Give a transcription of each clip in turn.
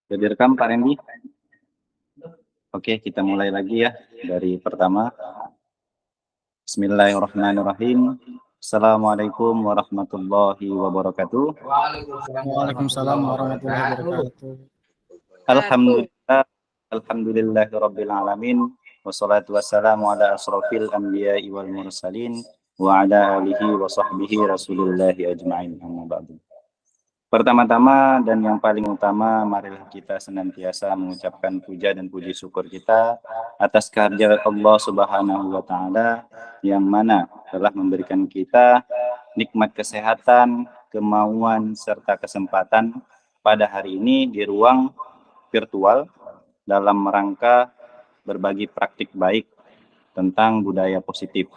Sudah direkam Pak Randy? Oke, kita mulai lagi ya dari pertama. Bismillahirrahmanirrahim. Assalamualaikum warahmatullahi wabarakatuh. Waalaikumsalam warahmatullahi wabarakatuh. Alhamdulillah, alhamdulillahirabbil alamin. Wassalatu wassalamu ala asrofil anbiya'i wal mursalin wa ala alihi wa sahbihi rasulillahi ajma'in. Amma ba'du. Pertama-tama dan yang paling utama, marilah kita senantiasa mengucapkan puja dan puji syukur kita atas kehadirat Allah Subhanahu wa Ta'ala yang mana telah memberikan kita nikmat kesehatan, kemauan, serta kesempatan pada hari ini di ruang virtual dalam rangka berbagi praktik baik tentang budaya positif.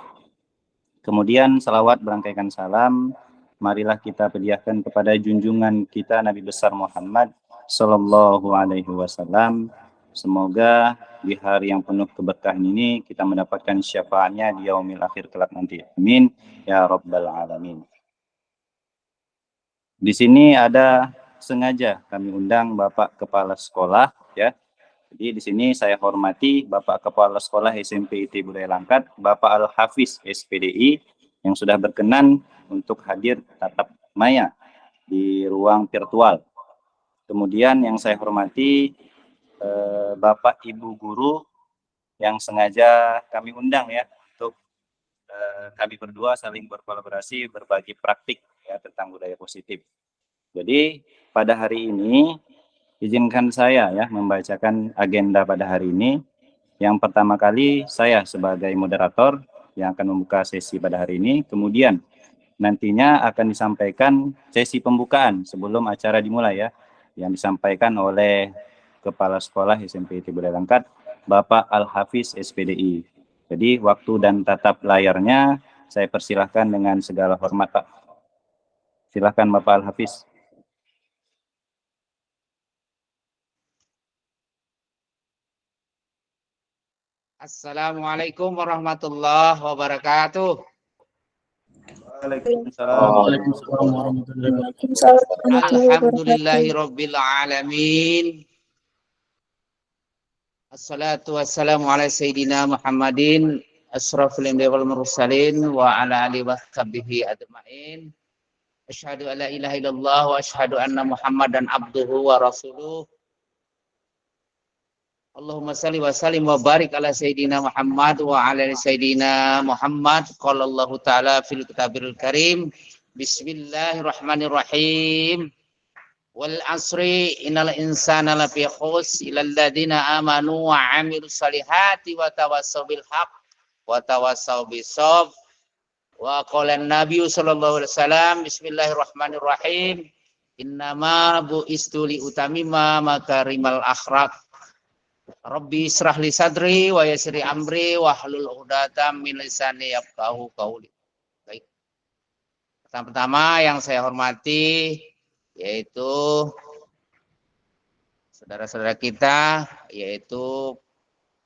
Kemudian salawat berangkaikan salam marilah kita hadiahkan kepada junjungan kita Nabi besar Muhammad Sallallahu Alaihi Wasallam. Semoga di hari yang penuh keberkahan ini kita mendapatkan syafaatnya di yaumil akhir kelak nanti. Amin ya rabbal alamin. Di sini ada sengaja kami undang Bapak Kepala Sekolah ya. Jadi di sini saya hormati Bapak Kepala Sekolah SMP IT Budaya Langkat, Bapak Al-Hafiz SPDI yang sudah berkenan untuk hadir tatap maya di ruang virtual. Kemudian yang saya hormati Bapak Ibu Guru yang sengaja kami undang ya untuk kami berdua saling berkolaborasi berbagi praktik ya tentang budaya positif. Jadi pada hari ini izinkan saya ya membacakan agenda pada hari ini. Yang pertama kali saya sebagai moderator yang akan membuka sesi pada hari ini. Kemudian nantinya akan disampaikan sesi pembukaan sebelum acara dimulai ya, yang disampaikan oleh Kepala Sekolah SMP IT Budaya Langkat, Bapak Al-Hafiz SPDI. Jadi waktu dan tatap layarnya saya persilahkan dengan segala hormat Pak. Silahkan Bapak Al-Hafiz. Assalamualaikum warahmatullahi wabarakatuh. Waalaikumsalam warahmatullahi wabarakatuh. Alhamdulillahirabbil alamin. Assalatu wassalamu ala sayyidina Muhammadin asyrafil anbiya'i wal mursalin wa ala alihi wa sahbihi ajmain. Asyhadu an la ilaha illallah wa asyhadu anna Muhammadan abduhu wa rasuluh. Allahumma salli wa sallim wa barik ala sayyidina Muhammad wa ala sayyidina Muhammad. Qala Allah Ta'ala fil kitabil karim. Bismillahirrahmanirrahim. Wal asri innal insana lafi khus ilal ladina amanu wa amilus salihati wa tawassaw bil haqq wa tawassaw bis sabr. Wa qala an-nabiy sallallahu alaihi wasallam bismillahirrahmanirrahim. Innama bu'istu li utamima makarimal akhlaq. Rabbi israh li sadri wa yassir amri wa hlul 'uqdatam min lisani yafqahu qawli. Baik. Pertama-tama yang saya hormati yaitu saudara-saudara kita yaitu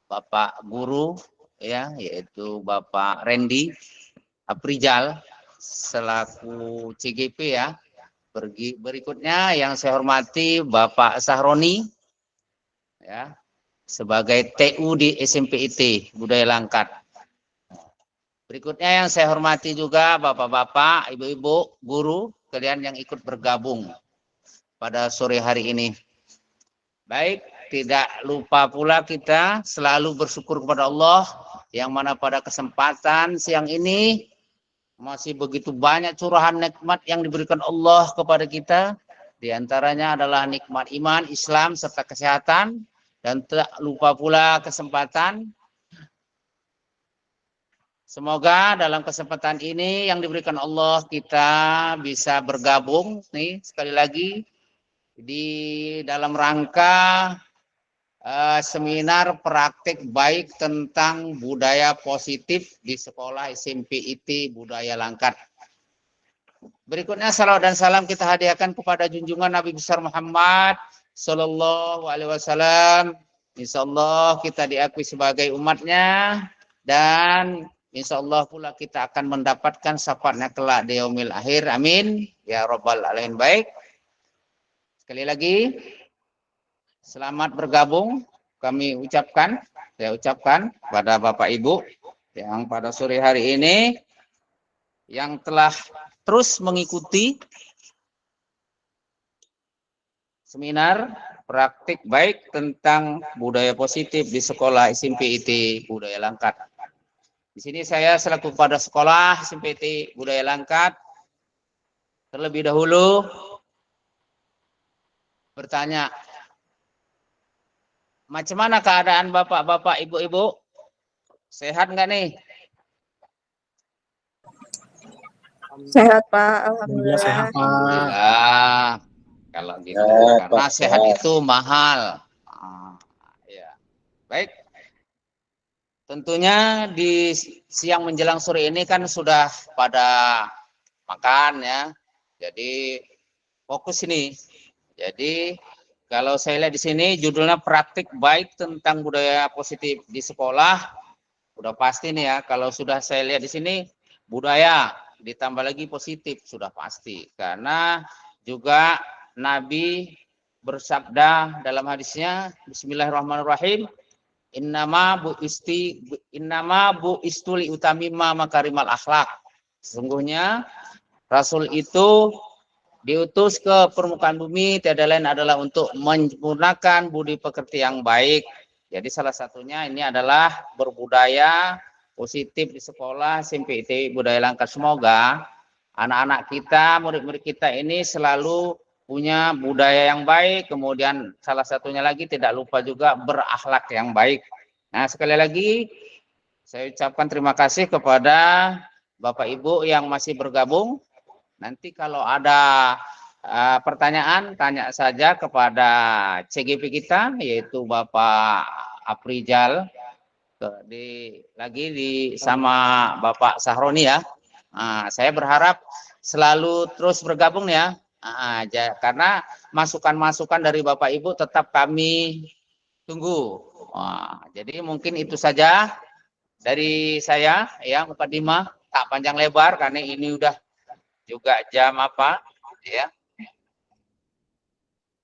Bapak Guru ya, yaitu Bapak Randy Aprijal selaku CGP ya. Berikutnya yang saya hormati Bapak Sahroni ya, sebagai TU di SMP IT Budaya Langkat. Berikutnya yang saya hormati juga bapak-bapak, ibu-ibu, guru, kalian yang ikut bergabung pada sore hari ini. Baik, tidak lupa pula kita selalu bersyukur kepada Allah yang mana pada kesempatan siang ini masih begitu banyak curahan nikmat yang diberikan Allah kepada kita. Di antaranya adalah nikmat iman, Islam, serta kesehatan. Dan tak lupa pula kesempatan. Semoga dalam kesempatan ini yang diberikan Allah kita bisa bergabung nih sekali lagi di dalam rangka seminar praktik baik tentang budaya positif di sekolah SMP IT Budaya Langkat. Berikutnya salawat dan salam kita hadiahkan kepada junjungan Nabi besar Muhammad Sallallahu Alaihi Wasallam. Insya Allah kita diakui sebagai umatnya dan insya Allah pula kita akan mendapatkan syafaatnya kelak di yaumil akhir. Amin ya rabbal alamin. Baik. Sekali lagi selamat bergabung saya ucapkan pada Bapak Ibu yang pada sore hari ini yang telah terus mengikuti seminar praktik baik tentang budaya positif di sekolah SMP IT Budaya Langkat. Di sini saya selaku kepala sekolah SMP IT Budaya Langkat terlebih dahulu bertanya, macam mana keadaan bapak-bapak, ibu-ibu? Sehat nggak nih? Sehat Pak, Alhamdulillah. Sehat Pak. Alhamdulillah. Kalau gitu, Ya, karena Pak. sehat itu mahal. Ya. Baik. Tentunya di siang menjelang sore ini kan sudah pada makan ya. Jadi fokus ini. Jadi kalau saya lihat di sini judulnya praktik baik tentang budaya positif di sekolah. Udah pasti nih ya, kalau sudah saya lihat di sini budaya ditambah lagi positif sudah pasti. Karena juga Nabi bersabda dalam hadisnya, Bismillahirrahmanirrahim, innama bu istuli utamima makarimal akhlak. Sesungguhnya Rasul itu diutus ke permukaan bumi tiada lain adalah untuk menyempurnakan budi pekerti yang baik. Jadi salah satunya ini adalah berbudaya positif di sekolah SMP IT Budaya Langkat. Semoga anak-anak kita, murid-murid kita ini selalu punya budaya yang baik. Kemudian salah satunya lagi tidak lupa juga berakhlak yang baik. Nah, sekali lagi saya ucapkan terima kasih kepada Bapak Ibu yang masih bergabung. Nanti kalau ada pertanyaan, tanya saja kepada CGP kita, yaitu Bapak Aprijal, sama Bapak Sahroni ya. Saya berharap selalu terus bergabung ya, karena masukan-masukan dari Bapak Ibu tetap kami tunggu. Jadi mungkin itu saja dari saya ya, mukadimah tak panjang lebar karena ini udah juga jam ya.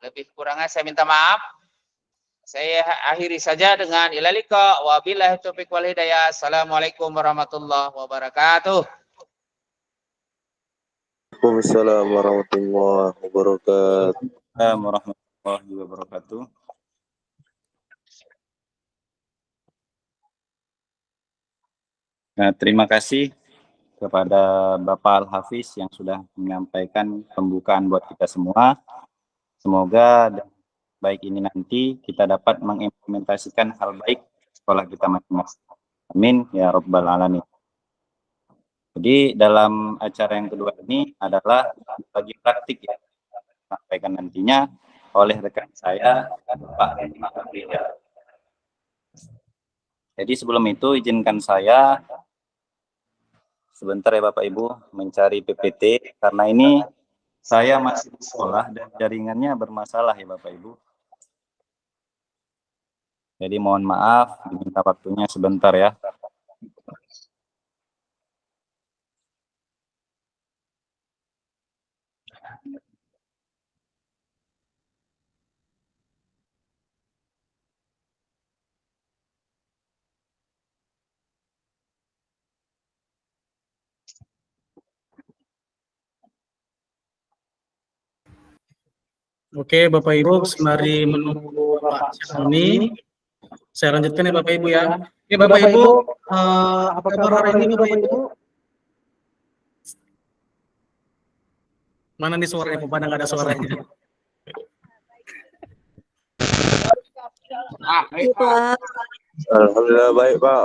Lebih kurangnya saya minta maaf. Saya akhiri saja dengan ilalika wa billahi taufiq wal hidayah. Assalamualaikum warahmatullahi wabarakatuh. Waalaikumsalam warahmatullahi wabarakatuh. Assalamualaikum warahmatullahi wabarakatuh. Nah, terima kasih kepada Bapak Al-Hafiz yang sudah menyampaikan pembukaan buat kita semua. Semoga baik ini nanti kita dapat mengimplementasikan hal baik sekolah kita masing-masing. Amin ya Rabbal Alamin. Jadi dalam acara yang kedua ini adalah bagi praktik ya, sampaikan nantinya oleh rekan saya Pak Aprijal. Jadi sebelum itu izinkan saya sebentar ya Bapak Ibu mencari PPT karena ini saya masih di sekolah dan jaringannya bermasalah ya Bapak Ibu. Jadi mohon maaf diminta waktunya sebentar ya. Oke, Bapak Ibu, sembari menunggu Pak Sahroni, saya lanjutkan ya Bapak Ibu ya. Oke, Bapak Ibu, apa kabar hari ini Bapak Ibu? Mana nih suaranya? Pada nggak ada suaranya. Iya, Pak. Alhamdulillah baik Pak.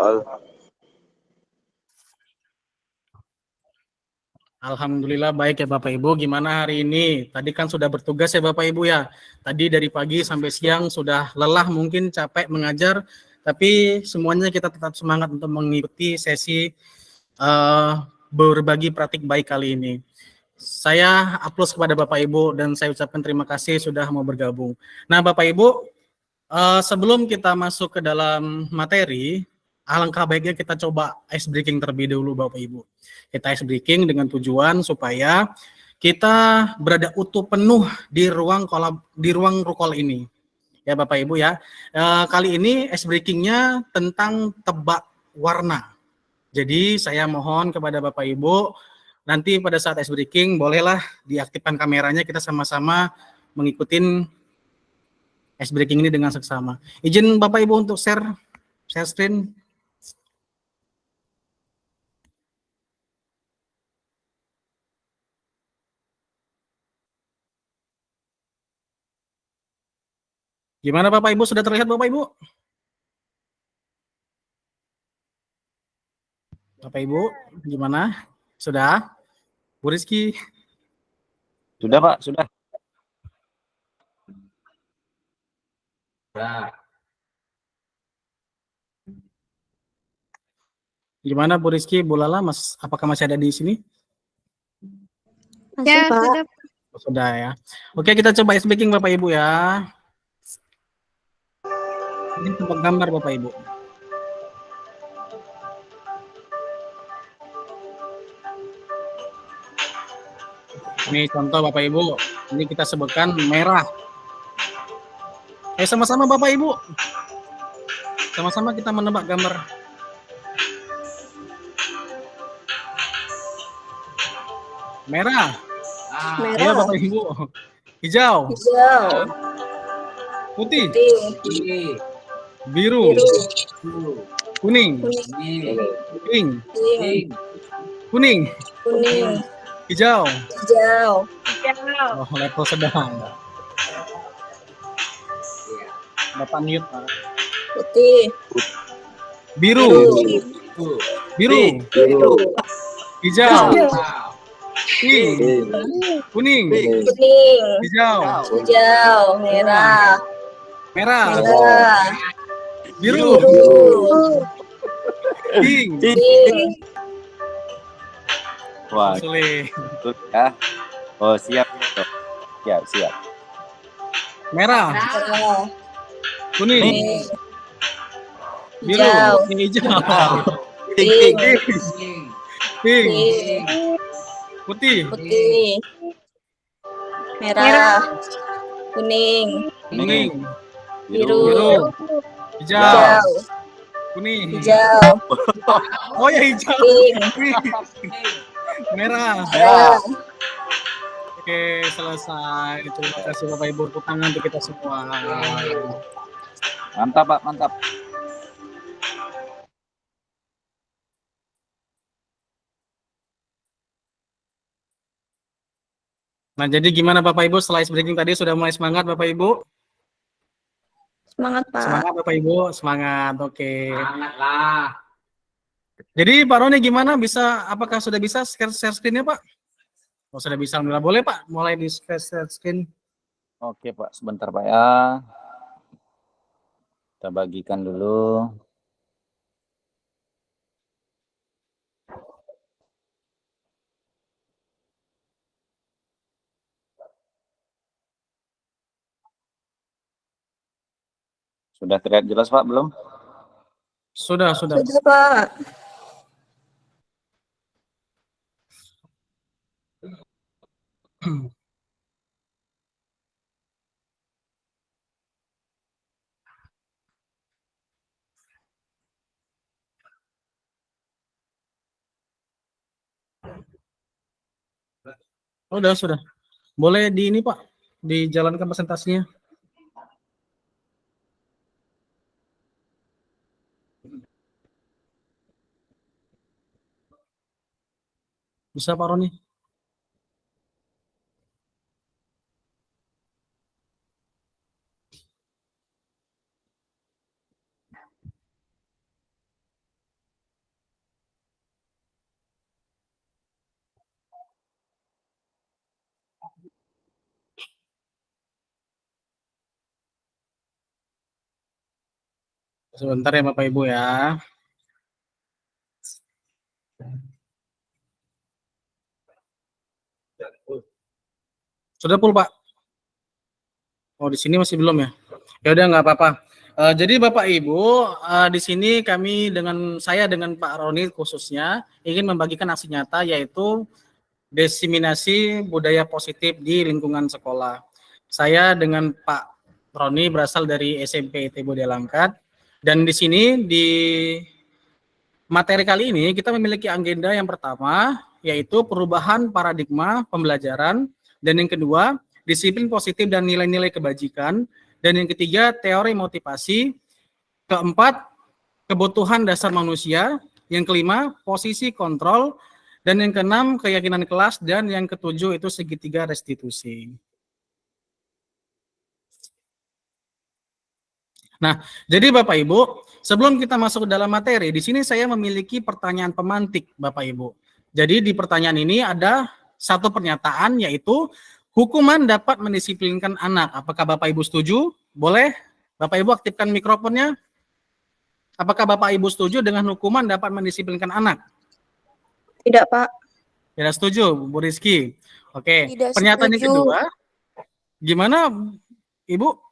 Alhamdulillah baik ya Bapak Ibu. Gimana hari ini? Tadi kan sudah bertugas ya Bapak Ibu ya. Tadi dari pagi sampai siang sudah lelah mungkin capek mengajar. Tapi semuanya kita tetap semangat untuk mengikuti sesi berbagi praktik baik kali ini. Saya aplaus kepada Bapak Ibu dan saya ucapkan terima kasih sudah mau bergabung. Nah Bapak Ibu, sebelum kita masuk ke dalam materi, alangkah baiknya kita coba ice breaking terlebih dahulu Bapak Ibu. Kita ice breaking dengan tujuan supaya kita berada utuh penuh di ruang rukol ini. ya Bapak Ibu ya. Kali ini ice breaking-nya tentang tebak warna. Jadi saya mohon kepada Bapak Ibu, nanti pada saat ice breaking bolehlah diaktifkan kameranya, kita sama-sama mengikuti ice breaking ini dengan seksama. Izin Bapak Ibu untuk share screen. Gimana Bapak Ibu, sudah terlihat Bapak Ibu? Bapak Ibu, gimana? Sudah? Bu Rizky? Sudah Pak, sudah. Gimana Bu Rizky, Bu Lala, Mas, apakah masih ada di sini? Masih, Pak. sudah. Oh, sudah ya. Oke, kita coba ice breaking Bapak Ibu ya. Ini tebak gambar Bapak Ibu. Ini contoh Bapak Ibu. Ini kita sebutkan merah. Sama-sama Bapak Ibu. Sama-sama kita menebak gambar. Merah. Iya Merah. Bapak Ibu. Hijau. Hijau. Putih. Putih. Biru. Biru. Kuning. Kuning. Pink. Pink. Kuning. Kuning. Hijau. Hijau. Oh, level sedang. Bapak mute, Pak. Putih. Biru. Biru. Biru. Hijau. Pink. Kuning. Kuning. Hijau. Hijau. Merah. Merah. Merah. Biru. Biru. Pink. Pink. Wah, Sulit. betul ya. Oh, siap. Oh, siap, siap. Merah. Merah. Kuning. Kuning. Biru. Hijau. Hijau. Pink. Pink. Pink. Putih. Putih. Merah. Kuning. Kuning. Biru. Biru. Hijau. Hijau. Kuning. Hijau. Oh ya hijau. Pink. Merah. Merah. Oke, selesai. Terima kasih Bapak Ibu, tepuk tangan untuk kita semua. Mantap Pak, mantap. Nah, jadi gimana Bapak Ibu setelah ice breaking tadi sudah mulai semangat Bapak Ibu? Semangat, Pak. Semangat Bapak Ibu, semangat. Oke. Semangat lah. Jadi Pak Roni gimana, apakah sudah bisa share screen-nya Pak? Oh, sudah bisa, alhamdulillah. Boleh Pak, mulai di share screen. Oke Pak, sebentar Pak ya. Kita bagikan dulu. Sudah terlihat jelas Pak, belum? Sudah. Sudah, Pak. Sudah. Boleh di ini Pak, dijalankan presentasinya. Bisa Pak Roni? Sebentar ya Bapak Ibu ya. Sudah full Pak? Oh di sini masih belum ya? Ya udah nggak apa-apa. Jadi Bapak Ibu, di sini saya dengan Pak Roni khususnya ingin membagikan aksi nyata yaitu diseminasi budaya positif di lingkungan sekolah. Saya dengan Pak Roni, berasal dari SMP IT Budaya Langkat. Dan di sini di materi kali ini kita memiliki agenda yang pertama, yaitu perubahan paradigma pembelajaran, dan yang kedua, disiplin positif dan nilai-nilai kebajikan, dan yang ketiga, teori motivasi, keempat, kebutuhan dasar manusia, yang kelima, posisi kontrol, dan yang keenam, keyakinan kelas, dan yang ketujuh itu segitiga restitusi. Nah, jadi Bapak Ibu, sebelum kita masuk ke dalam materi, di sini saya memiliki pertanyaan pemantik, Bapak Ibu. Jadi di pertanyaan ini ada satu pernyataan, yaitu hukuman dapat mendisiplinkan anak. Apakah Bapak Ibu setuju? Boleh? Bapak Ibu aktifkan mikrofonnya. Apakah Bapak Ibu setuju dengan hukuman dapat mendisiplinkan anak? Tidak, Pak. Tidak setuju, Bu Rizky. Oke, Tidak pernyataan yang setuju. kedua, gimana Ibu?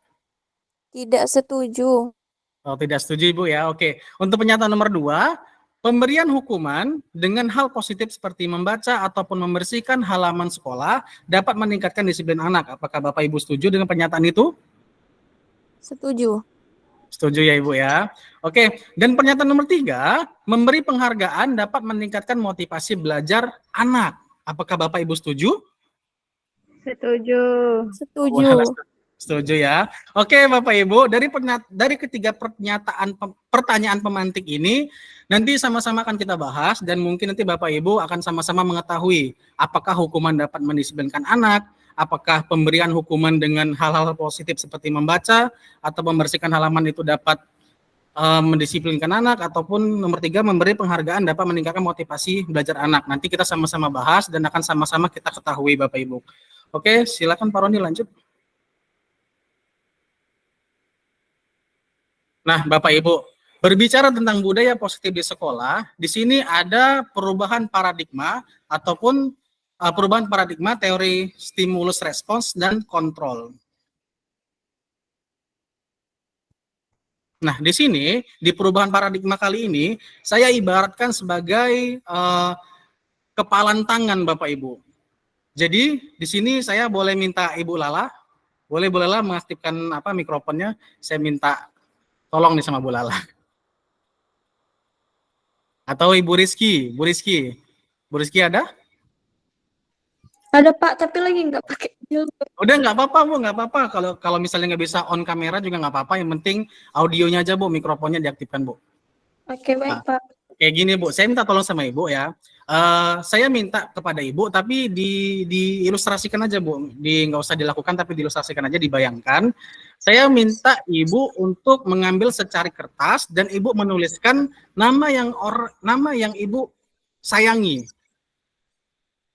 Tidak setuju. Oh, tidak setuju Ibu ya. Oke. Untuk pernyataan nomor 2, pemberian hukuman dengan hal positif seperti membaca ataupun membersihkan halaman sekolah dapat meningkatkan disiplin anak. Apakah Bapak Ibu setuju dengan pernyataan itu? Setuju. Setuju ya Ibu ya. Oke. Dan pernyataan nomor 3, memberi penghargaan dapat meningkatkan motivasi belajar anak. Apakah Bapak Ibu setuju? Setuju. Setuju. Wah, setuju ya. Oke Bapak Ibu, dari ketiga pertanyaan pemantik ini nanti sama-sama akan kita bahas, dan mungkin nanti Bapak Ibu akan sama-sama mengetahui apakah hukuman dapat mendisiplinkan anak, apakah pemberian hukuman dengan hal-hal positif seperti membaca atau membersihkan halaman itu dapat mendisiplinkan anak, ataupun nomor 3, memberi penghargaan dapat meningkatkan motivasi belajar anak. Nanti kita sama-sama bahas dan akan sama-sama kita ketahui Bapak Ibu. Oke, silakan Pak Roni lanjut. Nah, Bapak Ibu, berbicara tentang budaya positif di sekolah, di sini ada perubahan paradigma ataupun perubahan paradigma teori stimulus respons dan kontrol. Nah, di sini di perubahan paradigma kali ini saya ibaratkan sebagai kepalan tangan Bapak Ibu. Jadi di sini saya boleh minta Ibu Lala, boleh Lala mengaktifkan mikrofonnya. Saya minta tolong nih sama Bu Lala. Atau Ibu Rizky, Bu Rizky ada? Ada, Pak, tapi lagi nggak pakai filter. Udah nggak apa-apa Bu, nggak apa-apa. Kalau misalnya nggak bisa on kamera juga nggak apa-apa. Yang penting audionya aja Bu, mikrofonnya diaktifkan Bu. Oke, baik, Pak. Kayak gini Bu, saya minta tolong sama Ibu ya. Saya minta kepada Ibu, tapi diilustrasikan aja Bu, nggak usah dilakukan tapi diilustrasikan aja, dibayangkan. Saya minta Ibu untuk mengambil secari kertas dan Ibu menuliskan nama yang Ibu sayangi.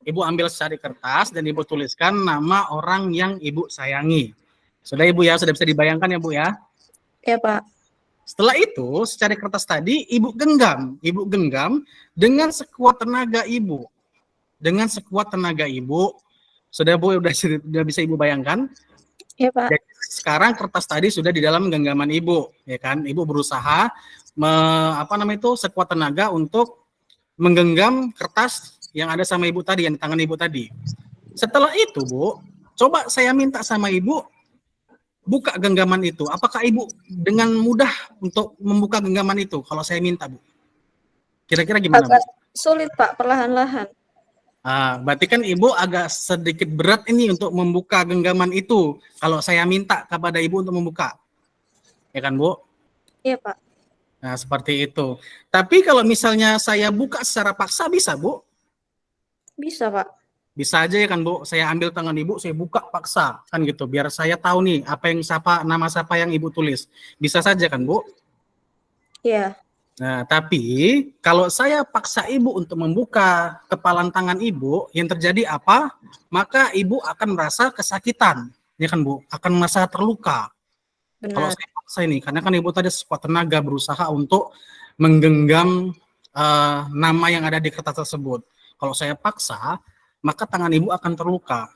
Ibu ambil secari kertas dan Ibu tuliskan nama orang yang Ibu sayangi. Sudah Ibu ya, sudah bisa dibayangkan ya Bu ya? Ya, Pak. Setelah itu, secari kertas tadi Ibu genggam dengan sekuat tenaga Ibu. Dengan sekuat tenaga Ibu. Sudah Bu, sudah bisa Ibu bayangkan? Ya, Pak. Jadi, sekarang kertas tadi sudah di dalam genggaman Ibu, ya kan? Ibu berusaha sekuat tenaga untuk menggenggam kertas yang ada sama Ibu tadi, yang di tangan Ibu tadi. Setelah itu, Bu, coba saya minta sama Ibu buka genggaman itu. Apakah Ibu dengan mudah untuk membuka genggaman itu kalau saya minta, Bu? Kira-kira gimana, Bu? Agak sulit, Pak, perlahan-lahan. Berarti kan Ibu agak sedikit berat ini untuk membuka genggaman itu kalau saya minta kepada Ibu untuk membuka. Ya kan, Bu? Iya, Pak. Nah, seperti itu. Tapi kalau misalnya saya buka secara paksa bisa, Bu? Bisa, Pak. Bisa aja ya kan Bu, saya ambil tangan Ibu, saya buka paksa kan gitu, biar saya tahu nih nama siapa yang Ibu tulis. Bisa saja kan Bu? Iya. Nah, tapi kalau saya paksa Ibu untuk membuka kepalan tangan Ibu, yang terjadi apa? Maka Ibu akan merasa kesakitan, ya kan Bu? Akan merasa terluka. Benar. Kalau saya paksa ini, karena kan Ibu tadi sekuat tenaga berusaha untuk menggenggam nama yang ada di kertas tersebut. Kalau saya paksa, maka tangan Ibu akan terluka.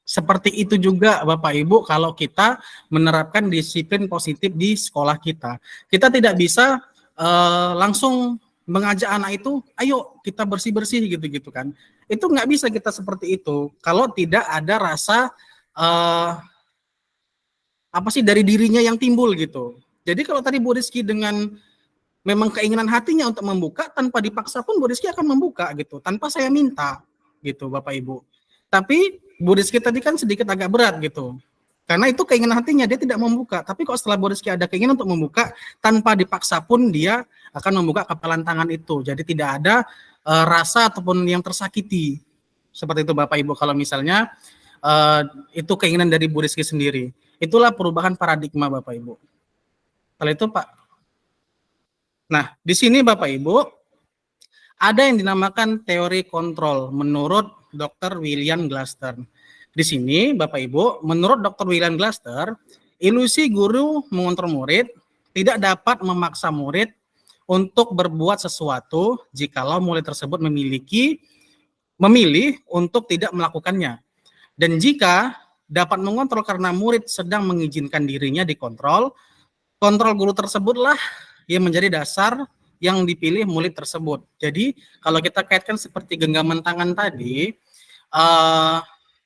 Seperti itu juga Bapak Ibu kalau kita menerapkan disiplin positif di sekolah kita. Kita tidak bisa langsung mengajak anak itu, ayo kita bersih-bersih gitu-gitu kan. Itu nggak bisa kita seperti itu kalau tidak ada rasa apa sih dari dirinya yang timbul gitu. Jadi kalau tadi Bu Rizky dengan memang keinginan hatinya untuk membuka, tanpa dipaksa pun Bu Rizky akan membuka gitu, tanpa saya minta gitu Bapak Ibu. Tapi Bu Rizky tadi kan sedikit agak berat gitu. Karena itu keinginan hatinya, dia tidak membuka. Tapi kok setelah Bu Rizky ada keinginan untuk membuka, tanpa dipaksa pun dia akan membuka kepalan tangan itu. Jadi tidak ada rasa ataupun yang tersakiti. Seperti itu Bapak Ibu, kalau misalnya itu keinginan dari Bu Rizky sendiri. Itulah perubahan paradigma Bapak Ibu. Kalau itu Pak. Nah, di sini Bapak Ibu, ada yang dinamakan teori kontrol menurut Dr. William Glasser. Di sini Bapak Ibu, menurut Dr. William Glasser, ilusi guru mengontrol murid tidak dapat memaksa murid untuk berbuat sesuatu jikalau murid tersebut memilih untuk tidak melakukannya. Dan jika dapat mengontrol karena murid sedang mengizinkan dirinya dikontrol, kontrol guru tersebutlah yang menjadi dasar yang dipilih murid tersebut. Jadi kalau kita kaitkan seperti genggaman tangan tadi,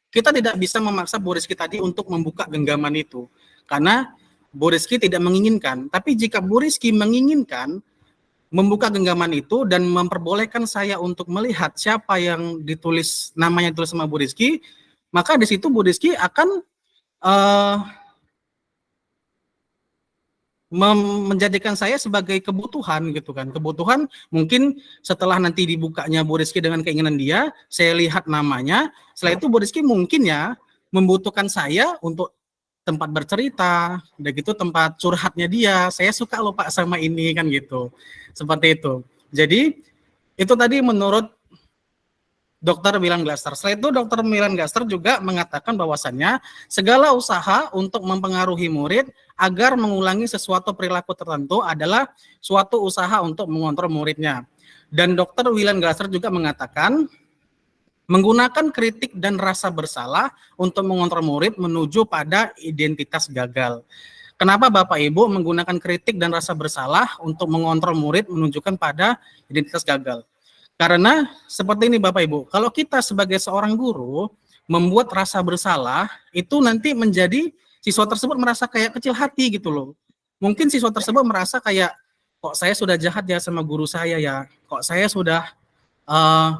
kita tidak bisa memaksa Bu Rizky tadi untuk membuka genggaman itu, karena Bu Rizky tidak menginginkan. Tapi jika Bu Rizky menginginkan membuka genggaman itu dan memperbolehkan saya untuk melihat siapa yang ditulis, namanya ditulis sama Bu Rizky, maka di situ Bu Rizky akan menjadikan saya sebagai kebutuhan gitu kan. Kebutuhan mungkin setelah nanti dibukanya Bu Rizky dengan keinginan dia, saya lihat namanya, setelah itu Bu Rizky mungkin ya membutuhkan saya untuk tempat bercerita, udah gitu tempat curhatnya dia, saya suka loh Pak sama ini kan gitu. Seperti itu. Jadi itu tadi menurut Dr. Milan Glaser. Setelah itu Dr. Milan Glaser juga mengatakan bahwasannya segala usaha untuk mempengaruhi murid agar mengulangi sesuatu perilaku tertentu adalah suatu usaha untuk mengontrol muridnya. Dan Dr. Milan Glaser juga mengatakan menggunakan kritik dan rasa bersalah untuk mengontrol murid menuju pada identitas gagal. Kenapa Bapak Ibu menggunakan kritik dan rasa bersalah untuk mengontrol murid menunjukkan pada identitas gagal? Karena seperti ini Bapak Ibu, kalau kita sebagai seorang guru membuat rasa bersalah, itu nanti menjadi siswa tersebut merasa kayak kecil hati gitu loh. Mungkin siswa tersebut merasa kayak, kok saya sudah jahat ya sama guru saya ya, kok saya sudah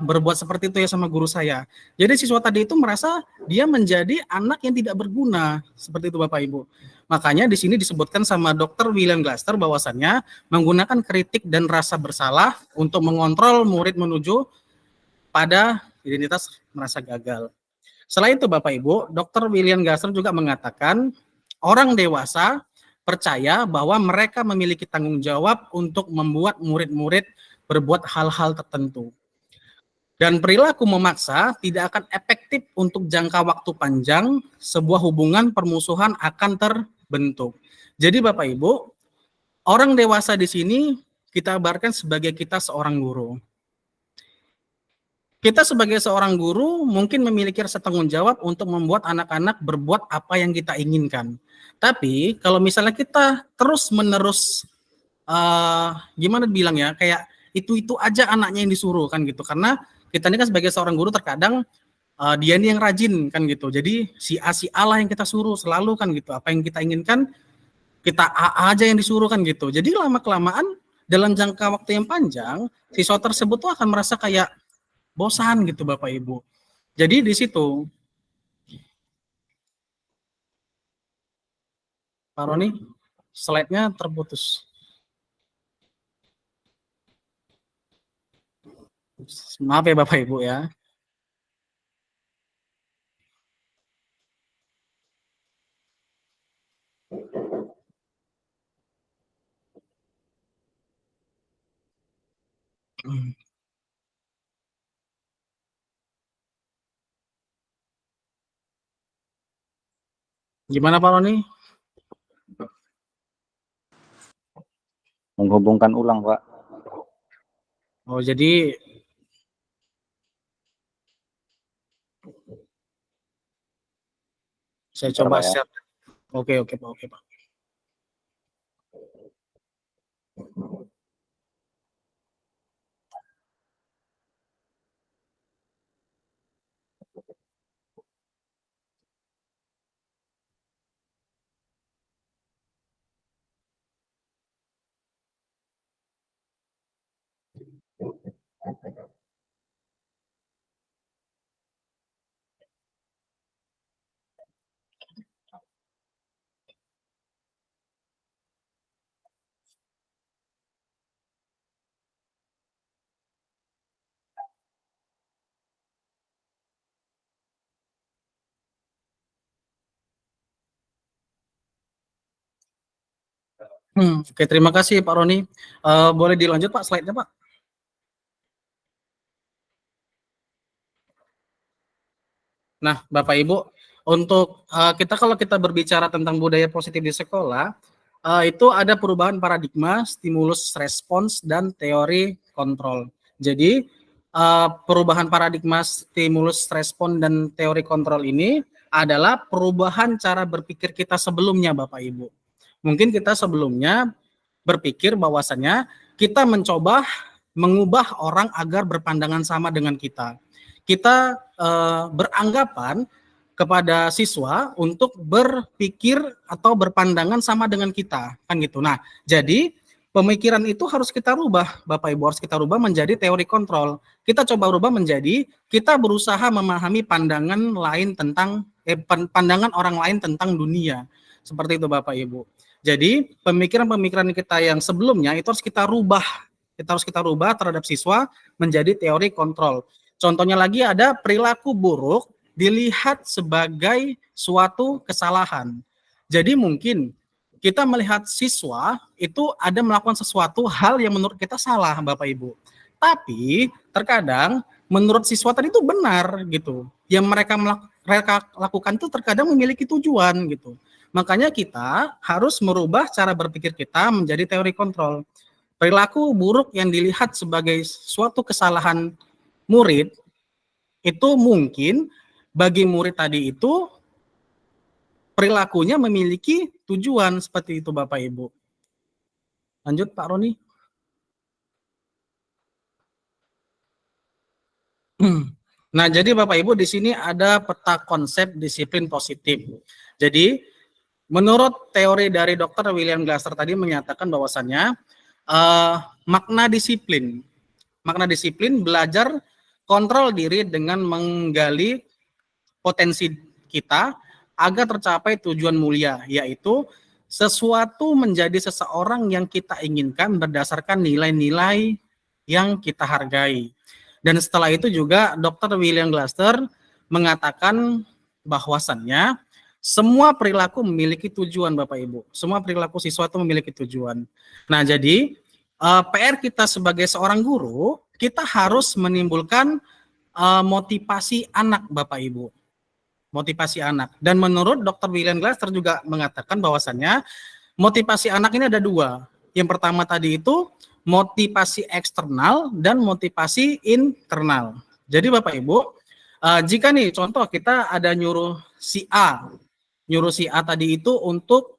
berbuat seperti itu ya sama guru saya. Jadi siswa tadi itu merasa dia menjadi anak yang tidak berguna, seperti itu Bapak Ibu. Makanya di sini disebutkan sama Dr. William Glasser bahwasannya menggunakan kritik dan rasa bersalah untuk mengontrol murid menuju pada identitas merasa gagal. Selain itu Bapak Ibu, Dr. William Glasser juga mengatakan orang dewasa percaya bahwa mereka memiliki tanggung jawab untuk membuat murid-murid berbuat hal-hal tertentu. Dan perilaku memaksa tidak akan efektif untuk jangka waktu panjang, sebuah hubungan permusuhan akan terbentuk. Jadi Bapak Ibu, orang dewasa di sini kita gambarkan sebagai kita seorang guru. Kita sebagai seorang guru mungkin memiliki rasa tanggung jawab untuk membuat anak-anak berbuat apa yang kita inginkan. Tapi kalau misalnya kita terus-menerus gimana bilang ya, kayak itu aja anaknya yang disuruh kan gitu, karena kita ini kan sebagai seorang guru terkadang dia ini yang rajin kan gitu, jadi si A lah yang kita suruh selalu kan gitu, apa yang kita inginkan kita A aja yang disuruh kan gitu. Jadi lama kelamaan dalam jangka waktu yang panjang siswa tersebut tuh akan merasa kayak bosan gitu Bapak Ibu. Jadi di situ Pak Roni, slide-nya terputus. Maaf ya Bapak Ibu ya. Gimana Pak Roni? Menghubungkan ulang, Pak. Oh, jadi saya Bentar, coba Pak ya. share. Oke, Pak. Oke, Pak. Oke, terima kasih Pak Roni. Boleh dilanjut Pak slide-nya Pak? Nah, Bapak Ibu, untuk kalau kita berbicara tentang budaya positif di sekolah, itu ada perubahan paradigma, stimulus respons, dan teori kontrol. Jadi, perubahan paradigma, stimulus respons, dan teori kontrol ini adalah perubahan cara berpikir kita sebelumnya, Bapak Ibu. Mungkin kita sebelumnya berpikir bahwasannya kita mencoba mengubah orang agar berpandangan sama dengan kita. Kita beranggapan kepada siswa untuk berpikir atau berpandangan sama dengan kita, kan gitu. Nah, jadi pemikiran itu harus kita rubah, Bapak Ibu, harus kita rubah menjadi teori kontrol. Kita coba rubah menjadi kita berusaha memahami pandangan lain tentang pandangan orang lain tentang dunia. Seperti itu Bapak Ibu. Jadi pemikiran-pemikiran kita yang sebelumnya itu harus kita rubah. Kita harus kita rubah terhadap siswa menjadi teori kontrol. Contohnya lagi ada perilaku buruk dilihat sebagai suatu kesalahan. Jadi mungkin kita melihat siswa itu ada melakukan sesuatu hal yang menurut kita salah, Bapak Ibu. Tapi terkadang menurut siswa tadi itu benar gitu. Yang mereka lakukan itu terkadang memiliki tujuan gitu. Makanya kita harus merubah cara berpikir kita menjadi teori kontrol. Perilaku buruk yang dilihat sebagai suatu kesalahan murid itu mungkin bagi murid tadi itu perilakunya memiliki tujuan seperti itu Bapak Ibu. Lanjut Pak Roni. Nah, jadi Bapak Ibu di sini ada peta konsep disiplin positif. Jadi menurut teori dari Dr. William Glasser tadi menyatakan bahwasannya makna disiplin belajar kontrol diri dengan menggali potensi kita agar tercapai tujuan mulia, yaitu sesuatu menjadi seseorang yang kita inginkan berdasarkan nilai-nilai yang kita hargai. Dan setelah itu juga Dr. William Glasser mengatakan bahwasannya semua perilaku memiliki tujuan Bapak Ibu. Semua perilaku siswa itu memiliki tujuan. Nah, jadi PR kita sebagai seorang guru, kita harus menimbulkan motivasi anak Bapak Ibu. Motivasi anak. Dan menurut Dr. William Glasser juga mengatakan bahwasannya motivasi anak ini ada dua. Yang pertama tadi itu motivasi eksternal dan motivasi internal. Jadi Bapak Ibu, jika nih contoh kita ada nyuruh si A tadi itu untuk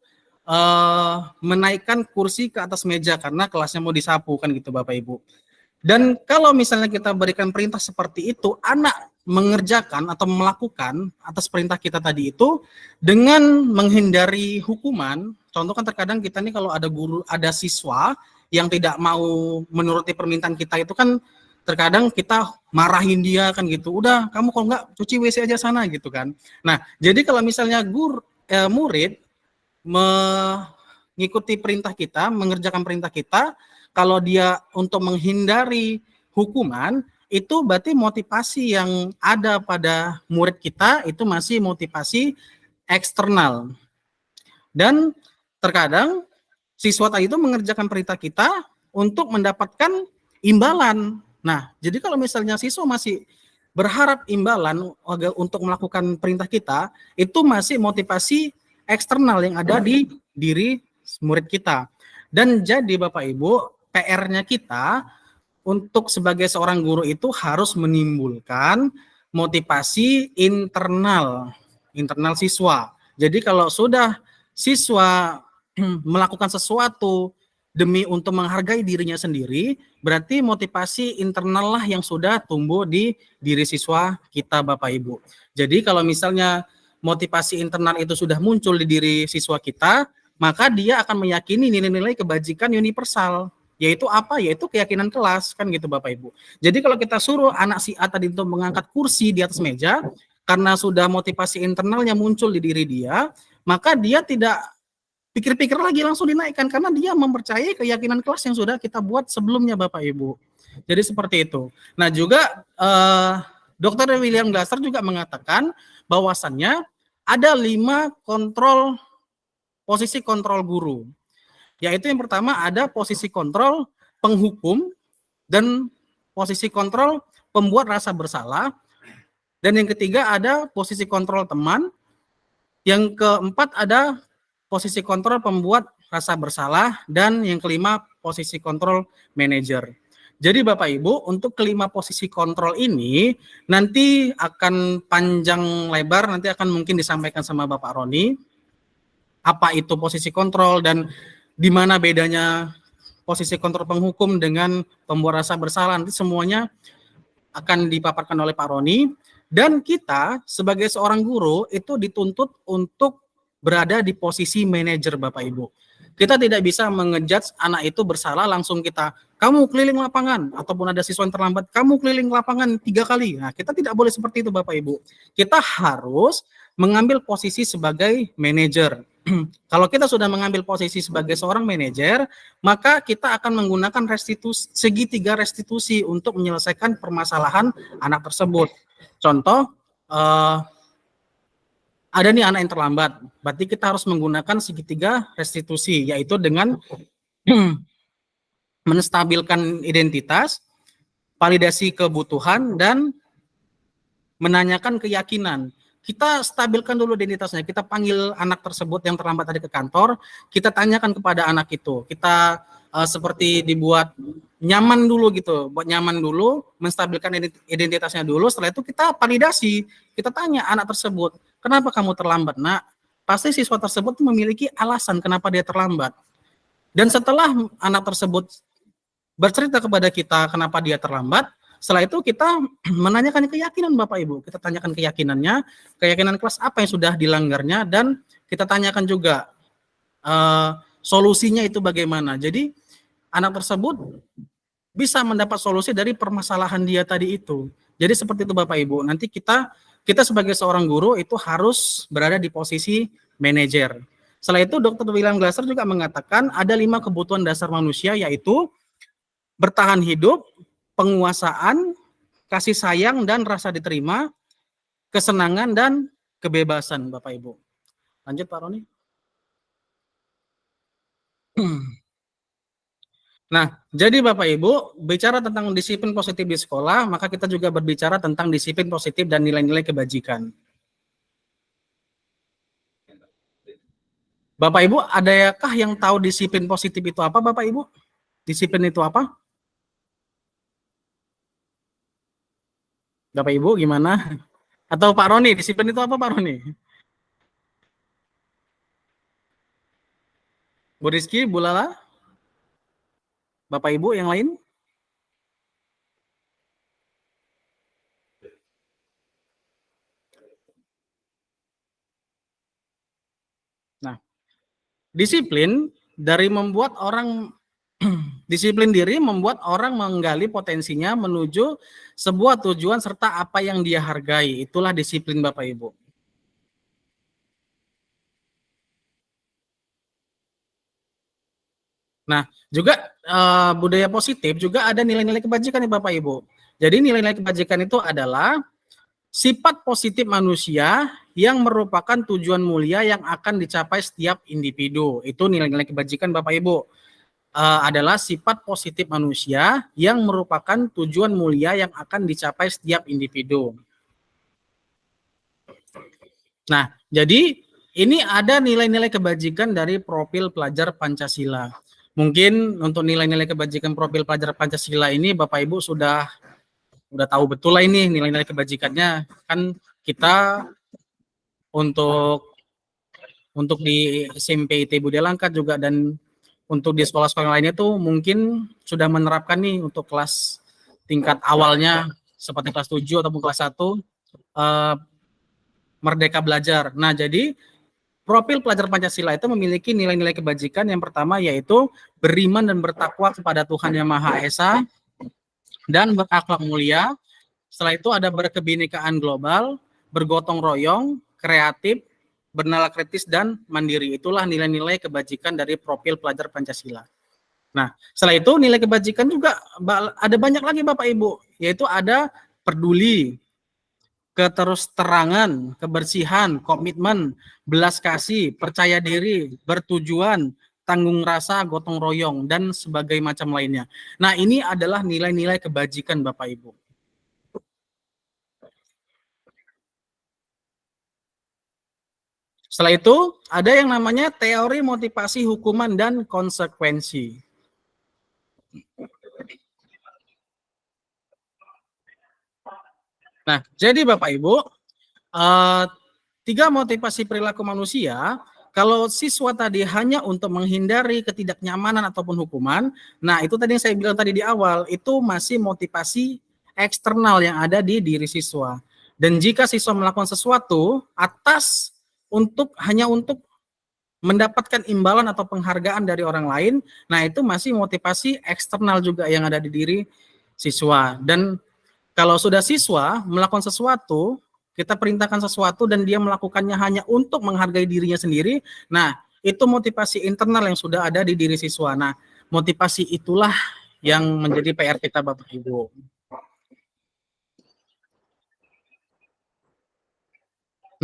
menaikkan kursi ke atas meja karena kelasnya mau disapu kan gitu Bapak Ibu. Dan kalau misalnya kita berikan perintah seperti itu, anak mengerjakan atau melakukan atas perintah kita tadi itu dengan menghindari hukuman. Contoh kan terkadang kita nih kalau ada siswa yang tidak mau menuruti permintaan kita itu kan terkadang kita marahin dia kan gitu. Udah, kamu kalau enggak cuci WC aja sana gitu kan. Nah, jadi kalau misalnya murid mengikuti perintah kita, mengerjakan perintah kita, kalau dia untuk menghindari hukuman, itu berarti motivasi yang ada pada murid kita itu masih motivasi eksternal. Dan terkadang siswa tadi itu mengerjakan perintah kita untuk mendapatkan imbalan. Nah, jadi kalau misalnya siswa masih berharap imbalan untuk melakukan perintah kita, itu masih motivasi eksternal yang ada di diri murid kita. Dan jadi Bapak Ibu, PR-nya kita untuk sebagai seorang guru itu harus menimbulkan motivasi internal siswa. Jadi kalau sudah siswa melakukan sesuatu demi untuk menghargai dirinya sendiri, berarti motivasi internal lah yang sudah tumbuh di diri siswa kita Bapak Ibu. Jadi kalau misalnya motivasi internal itu sudah muncul di diri siswa kita, maka dia akan meyakini nilai-nilai kebajikan universal. Yaitu apa? Yaitu keyakinan kelas, kan gitu Bapak Ibu. Jadi kalau kita suruh anak si A tadi untuk mengangkat kursi di atas meja, karena sudah motivasi internalnya muncul di diri dia, maka dia tidak pikir-pikir lagi langsung dinaikkan karena dia mempercayai keyakinan kelas yang sudah kita buat sebelumnya Bapak Ibu. Jadi seperti itu. Nah juga Dr. William Glasser juga mengatakan bahwasannya ada 5 posisi kontrol guru. yaitu yang pertama ada posisi kontrol penghukum dan posisi kontrol pembuat rasa bersalah, dan yang ketiga ada posisi kontrol teman, yang keempat ada posisi kontrol pembuat rasa bersalah, dan yang kelima posisi kontrol manajer. Jadi Bapak Ibu, untuk kelima posisi kontrol ini nanti akan panjang lebar, nanti akan mungkin disampaikan sama Bapak Roni apa itu posisi kontrol dan di mana bedanya posisi kontrol penghukum dengan pembuat rasa bersalah. Nanti semuanya akan dipaparkan oleh Pak Roni, dan kita sebagai seorang guru itu dituntut untuk berada di posisi manajer Bapak Ibu. Kita tidak bisa mengejudge anak itu bersalah langsung kita, kamu keliling lapangan, ataupun ada siswa yang terlambat, kamu keliling lapangan 3 kali. Nah, kita tidak boleh seperti itu Bapak Ibu. Kita harus mengambil posisi sebagai manajer. Kalau kita sudah mengambil posisi sebagai seorang manajer, maka kita akan menggunakan segitiga restitusi untuk menyelesaikan permasalahan anak tersebut. Contoh, ada nih anak yang terlambat, berarti kita harus menggunakan segitiga restitusi, yaitu dengan menstabilkan identitas, validasi kebutuhan, dan menanyakan keyakinan. Kita stabilkan dulu identitasnya, kita panggil anak tersebut yang terlambat tadi ke kantor, kita tanyakan kepada anak itu, kita seperti dibuat nyaman dulu gitu, buat nyaman dulu, menstabilkan identitasnya dulu, setelah itu kita validasi, kita tanya anak tersebut, kenapa kamu terlambat nak? Pasti siswa tersebut memiliki alasan kenapa dia terlambat. Dan setelah anak tersebut bercerita kepada kita kenapa dia terlambat, setelah itu kita menanyakan keyakinan Bapak Ibu. Kita tanyakan keyakinannya, keyakinan kelas apa yang sudah dilanggarnya, dan kita tanyakan juga solusinya itu bagaimana. Jadi anak tersebut bisa mendapat solusi dari permasalahan dia tadi itu. Jadi seperti itu Bapak Ibu. Nanti kita sebagai seorang guru itu harus berada di posisi manajer. Setelah itu Dr. William Glasser juga mengatakan ada 5 kebutuhan dasar manusia, yaitu bertahan hidup, penguasaan, kasih sayang dan rasa diterima, kesenangan dan kebebasan Bapak Ibu. Lanjut Pak Roni. Nah, jadi Bapak Ibu, bicara tentang disiplin positif di sekolah, maka kita juga berbicara tentang disiplin positif dan nilai-nilai kebajikan. Bapak Ibu, adakah yang tahu disiplin positif itu apa Bapak Ibu? Disiplin itu apa? Bapak Ibu gimana? Atau Pak Roni, disiplin itu apa Pak Roni? Bu Rizky, Bu Lala? Bapak Ibu yang lain? Nah, disiplin dari membuat orang disiplin diri membuat orang menggali potensinya menuju sebuah tujuan serta apa yang dia hargai. Itulah disiplin Bapak Ibu. Nah, juga budaya positif juga ada nilai-nilai kebajikan nih Bapak Ibu. Jadi nilai-nilai kebajikan itu adalah sifat positif manusia yang merupakan tujuan mulia yang akan dicapai setiap individu. Itu nilai-nilai kebajikan Bapak Ibu. Adalah sifat positif manusia yang merupakan tujuan mulia yang akan dicapai setiap individu. Nah, jadi ini ada nilai-nilai kebajikan dari profil pelajar Pancasila. Mungkin untuk nilai-nilai kebajikan profil pelajar Pancasila ini Bapak Ibu sudah tahu betul lah ini nilai-nilai kebajikannya. Kan kita untuk di SMP IT Budaya Langkat juga dan untuk di sekolah-sekolah lainnya tuh mungkin sudah menerapkan nih untuk kelas tingkat awalnya seperti kelas 7 ataupun kelas 1 Merdeka Belajar. Nah, jadi profil pelajar Pancasila itu memiliki nilai-nilai kebajikan. Yang pertama yaitu beriman dan bertakwa kepada Tuhan Yang Maha Esa dan berakhlak mulia. Setelah itu ada berkebinekaan global, bergotong royong, kreatif, bernalar kritis, dan mandiri. Itulah nilai-nilai kebajikan dari profil pelajar Pancasila. Nah, setelah itu nilai kebajikan juga ada banyak lagi Bapak Ibu, yaitu ada peduli, keterus-terangan, kebersihan, komitmen, belas kasih, percaya diri, bertujuan, tanggung rasa, gotong royong, dan sebagai macam lainnya. Nah, ini adalah nilai-nilai kebajikan Bapak Ibu. Setelah itu, ada yang namanya teori motivasi hukuman dan konsekuensi. Nah, jadi Bapak Ibu, eh, 3 motivasi perilaku manusia, kalau siswa tadi hanya untuk menghindari ketidaknyamanan ataupun hukuman, nah itu tadi yang saya bilang tadi di awal, itu masih motivasi eksternal yang ada di diri siswa. Dan jika siswa melakukan sesuatu hanya untuk mendapatkan imbalan atau penghargaan dari orang lain, nah itu masih motivasi eksternal juga yang ada di diri siswa. Dan kalau sudah siswa melakukan sesuatu, kita perintahkan sesuatu dan dia melakukannya hanya untuk menghargai dirinya sendiri, nah itu motivasi internal yang sudah ada di diri siswa. Nah, motivasi itulah yang menjadi PR kita Bapak Ibu.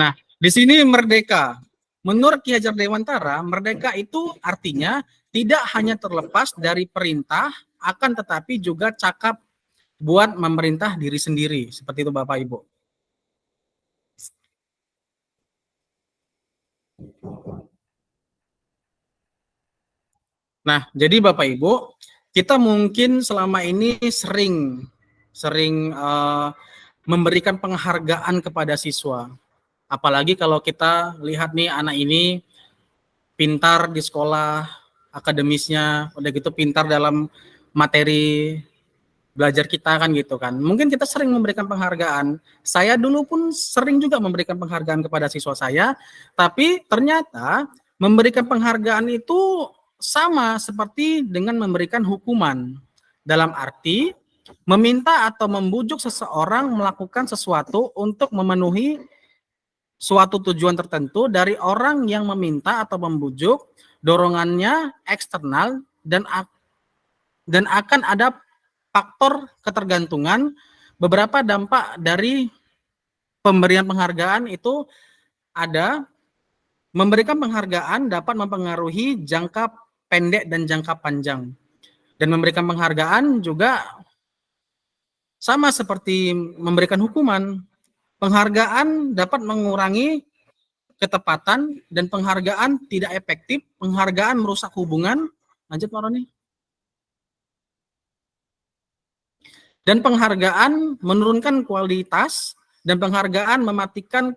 Nah, di sini merdeka. Menurut Ki Hajar Dewantara, merdeka itu artinya tidak hanya terlepas dari perintah, akan tetapi juga cakap buat memerintah diri sendiri. Seperti itu Bapak Ibu. Nah, jadi Bapak Ibu, kita mungkin selama ini sering memberikan penghargaan kepada siswa. Apalagi kalau kita lihat nih anak ini pintar di sekolah, akademisnya, udah gitu pintar dalam materi belajar kita kan gitu kan. Mungkin kita sering memberikan penghargaan. Saya dulu pun sering juga memberikan penghargaan kepada siswa saya, tapi ternyata memberikan penghargaan itu sama seperti dengan memberikan hukuman. Dalam arti meminta atau membujuk seseorang melakukan sesuatu untuk memenuhi suatu tujuan tertentu dari orang yang meminta atau membujuk, dorongannya eksternal dan akan ada faktor ketergantungan. Beberapa dampak dari pemberian penghargaan itu ada memberikan penghargaan dapat mempengaruhi jangka pendek dan jangka panjang. Dan memberikan penghargaan juga sama seperti memberikan hukuman. Penghargaan dapat mengurangi ketepatan dan penghargaan tidak efektif, penghargaan merusak hubungan. Lanjut Pak Roni. Dan penghargaan menurunkan kualitas, dan penghargaan mematikan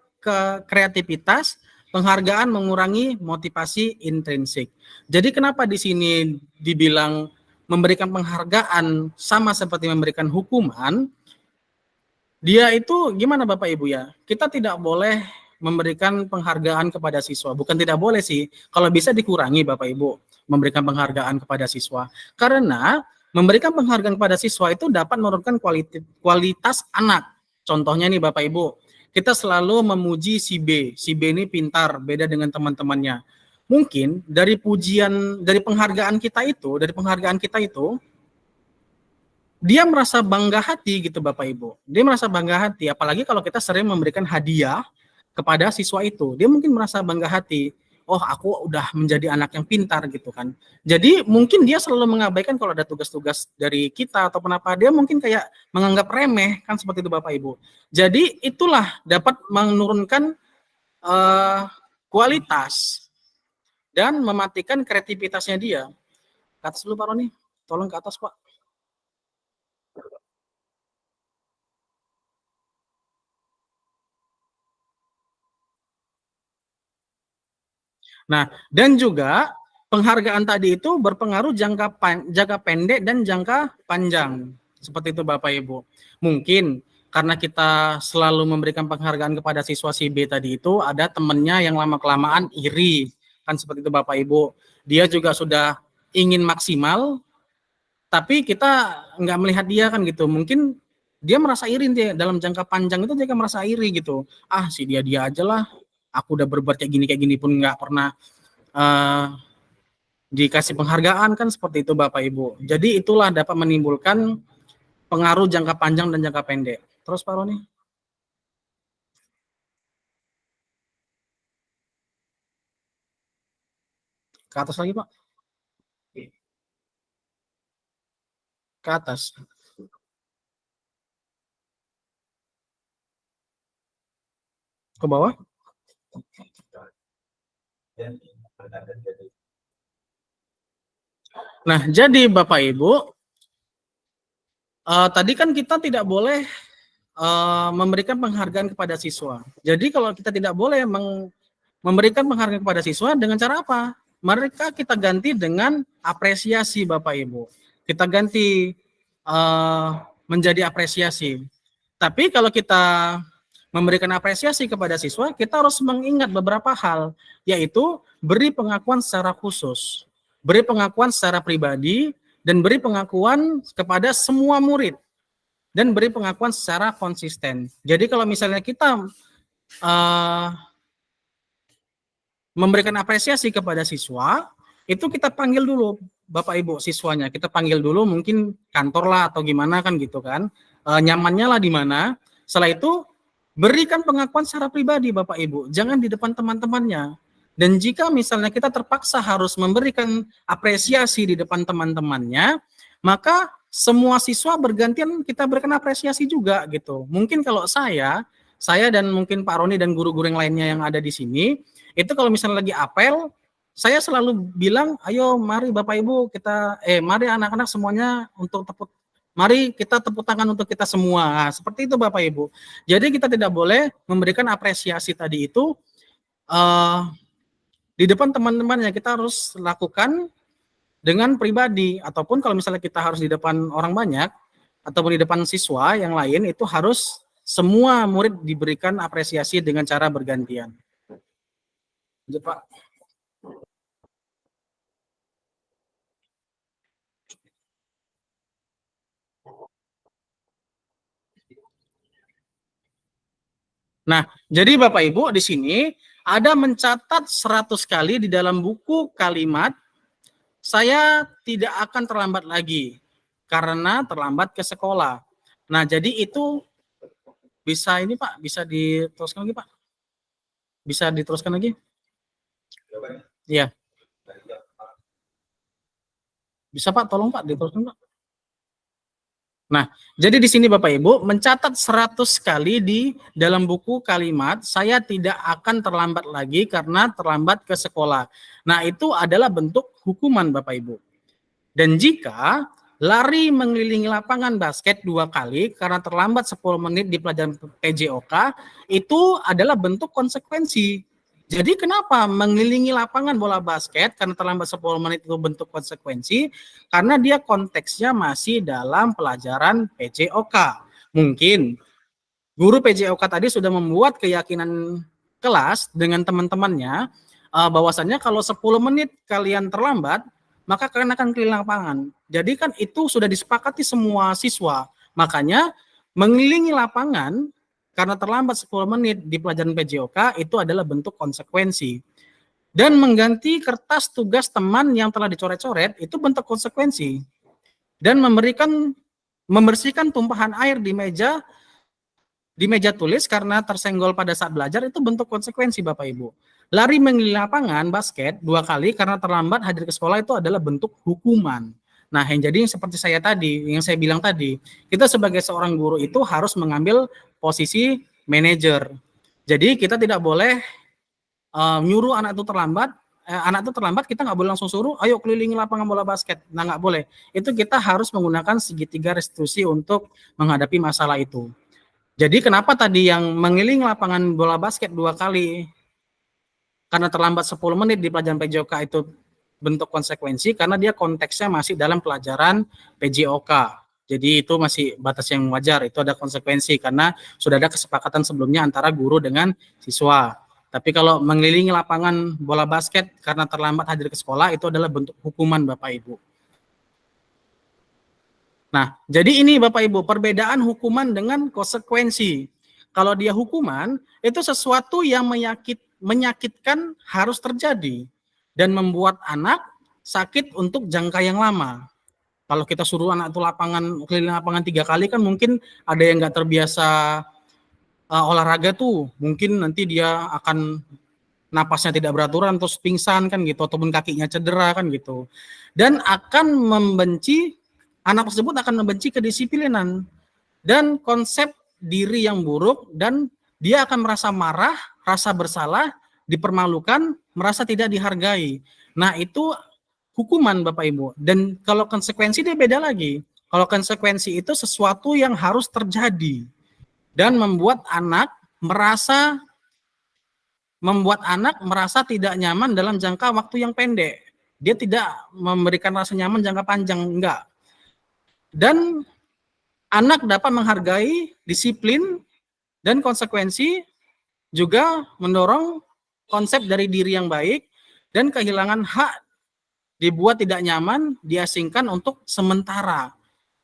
kreativitas, penghargaan mengurangi motivasi intrinsik. Jadi kenapa di sini dibilang memberikan penghargaan sama seperti memberikan hukuman? Dia itu gimana Bapak Ibu ya? Kita tidak boleh memberikan penghargaan kepada siswa. Bukan tidak boleh sih, kalau bisa dikurangi Bapak Ibu memberikan penghargaan kepada siswa. Karena memberikan penghargaan kepada siswa itu dapat menurunkan kualitas anak. Contohnya nih Bapak Ibu, kita selalu memuji si B. Si B ini pintar, beda dengan teman-temannya. Mungkin dari penghargaan kita itu, dia merasa bangga hati gitu Bapak Ibu. Dia merasa bangga hati, apalagi kalau kita sering memberikan hadiah kepada siswa itu. Dia mungkin merasa bangga hati. Oh, aku udah menjadi anak yang pintar gitu kan. Jadi mungkin dia selalu mengabaikan kalau ada tugas-tugas dari kita atau apa, dia mungkin kayak menganggap remeh kan, seperti itu Bapak Ibu. Jadi itulah dapat menurunkan kualitas dan mematikan kreativitasnya dia. Ke atas dulu Pak Roni, tolong ke atas Pak. Nah, dan juga penghargaan tadi itu berpengaruh jangka pendek dan jangka panjang. Seperti itu Bapak Ibu. Mungkin karena kita selalu memberikan penghargaan kepada siswa si B tadi itu, ada temannya yang lama-kelamaan iri. Kan seperti itu Bapak Ibu. Dia juga sudah ingin maksimal, tapi kita nggak melihat dia kan gitu. Mungkin dia merasa iri dia, dalam jangka panjang itu dia akan merasa iri gitu. Ah, si dia aja lah. Aku udah berbuat kayak gini pun nggak pernah dikasih penghargaan kan, seperti itu Bapak Ibu. Jadi itulah dapat menimbulkan pengaruh jangka panjang dan jangka pendek. Terus Pak Roni? Ke atas lagi Pak. ke atas. Ke bawah. Nah, jadi Bapak Ibu, tadi kan kita tidak boleh memberikan penghargaan kepada siswa. Jadi kalau kita tidak boleh memberikan penghargaan kepada siswa dengan cara apa? Mereka kita ganti dengan apresiasi Bapak Ibu. Kita ganti menjadi apresiasi. Tapi kalau kita memberikan apresiasi kepada siswa, kita harus mengingat beberapa hal, yaitu beri pengakuan secara khusus, beri pengakuan secara pribadi, dan beri pengakuan kepada semua murid, dan beri pengakuan secara konsisten. Jadi kalau misalnya kita memberikan apresiasi kepada siswa, itu kita panggil dulu Bapak Ibu siswanya, kita panggil dulu mungkin kantor lah atau gimana kan gitu kan, nyamannya lah di mana. Setelah itu berikan pengakuan secara pribadi Bapak Ibu, jangan di depan teman-temannya. Dan jika misalnya kita terpaksa harus memberikan apresiasi di depan teman-temannya, maka semua siswa bergantian kita berikan apresiasi juga gitu. Mungkin kalau saya dan mungkin Pak Roni dan guru-guru yang lainnya yang ada di sini, itu kalau misalnya lagi apel, saya selalu bilang, ayo mari Bapak Ibu kita, mari anak-anak semuanya mari kita tepuk tangan untuk kita semua. Nah, seperti itu Bapak Ibu. Jadi kita tidak boleh memberikan apresiasi tadi itu di depan teman-temannya, kita harus lakukan dengan pribadi, ataupun kalau misalnya kita harus di depan orang banyak, ataupun di depan siswa yang lain, itu harus semua murid diberikan apresiasi dengan cara bergantian. Lanjut, Pak. Nah, jadi Bapak Ibu di sini ada mencatat 100 kali di dalam buku kalimat, saya tidak akan terlambat lagi karena terlambat ke sekolah. Nah, jadi itu bisa ini Pak, bisa diteruskan lagi Pak? Bisa diteruskan lagi? Iya. Bisa Pak, tolong Pak, diteruskan Pak. Nah, jadi di sini Bapak Ibu mencatat 100 kali di dalam buku kalimat, saya tidak akan terlambat lagi karena terlambat ke sekolah. Nah, itu adalah bentuk hukuman Bapak Ibu. Dan jika lari mengelilingi lapangan basket 2 kali karena terlambat 10 menit di pelajaran PJOK, itu adalah bentuk konsekuensi. Jadi kenapa mengelilingi lapangan bola basket karena terlambat 10 menit itu bentuk konsekuensi? Karena dia konteksnya masih dalam pelajaran PJOK. Mungkin guru PJOK tadi sudah membuat keyakinan kelas dengan teman-temannya bahwasannya kalau 10 menit kalian terlambat, maka kalian akan keliling lapangan. Jadi kan itu sudah disepakati semua siswa. Makanya mengelilingi lapangan karena terlambat 10 menit di pelajaran PJOK itu adalah bentuk konsekuensi. Dan mengganti kertas tugas teman yang telah dicoret-coret itu bentuk konsekuensi. Dan membersihkan tumpahan air di meja tulis karena tersenggol pada saat belajar itu bentuk konsekuensi Bapak Ibu. Lari mengelilingi lapangan basket 2 kali karena terlambat hadir ke sekolah itu adalah bentuk hukuman. Nah, yang jadi seperti yang saya bilang tadi, kita sebagai seorang guru itu harus mengambil posisi manajer. Jadi kita tidak boleh nyuruh anak itu terlambat, kita nggak boleh langsung suruh, ayo kelilingi lapangan bola basket. Nah, nggak boleh. Itu kita harus menggunakan segitiga restitusi untuk menghadapi masalah itu. Jadi kenapa tadi yang mengelilingi lapangan bola basket 2 kali karena terlambat 10 menit di pelajaran PJOK itu bentuk konsekuensi karena dia konteksnya masih dalam pelajaran PJOK. Jadi itu masih batas yang wajar, itu ada konsekuensi karena sudah ada kesepakatan sebelumnya antara guru dengan siswa. Tapi kalau mengelilingi lapangan bola basket karena terlambat hadir ke sekolah itu adalah bentuk hukuman Bapak Ibu. Nah, jadi ini Bapak Ibu perbedaan hukuman dengan konsekuensi. Kalau dia hukuman itu sesuatu yang menyakitkan harus terjadi dan membuat anak sakit untuk jangka yang lama. Kalau kita suruh anak itu keliling lapangan 3 kali kan mungkin ada yang nggak terbiasa olahraga tuh, mungkin nanti dia akan napasnya tidak beraturan terus pingsan kan gitu, ataupun kakinya cedera kan gitu, dan akan membenci anak tersebut akan membenci kedisiplinan dan konsep diri yang buruk, dan dia akan merasa marah, rasa bersalah, dipermalukan, merasa tidak dihargai. Nah, itu hukuman Bapak Ibu. Dan kalau konsekuensi dia beda lagi. Kalau konsekuensi itu sesuatu yang harus terjadi dan membuat anak merasa tidak nyaman dalam jangka waktu yang pendek. Dia tidak memberikan rasa nyaman jangka panjang, enggak. Dan anak dapat menghargai disiplin dan konsekuensi, juga mendorong konsep dari diri yang baik, dan kehilangan hak dibuat tidak nyaman, diasingkan untuk sementara.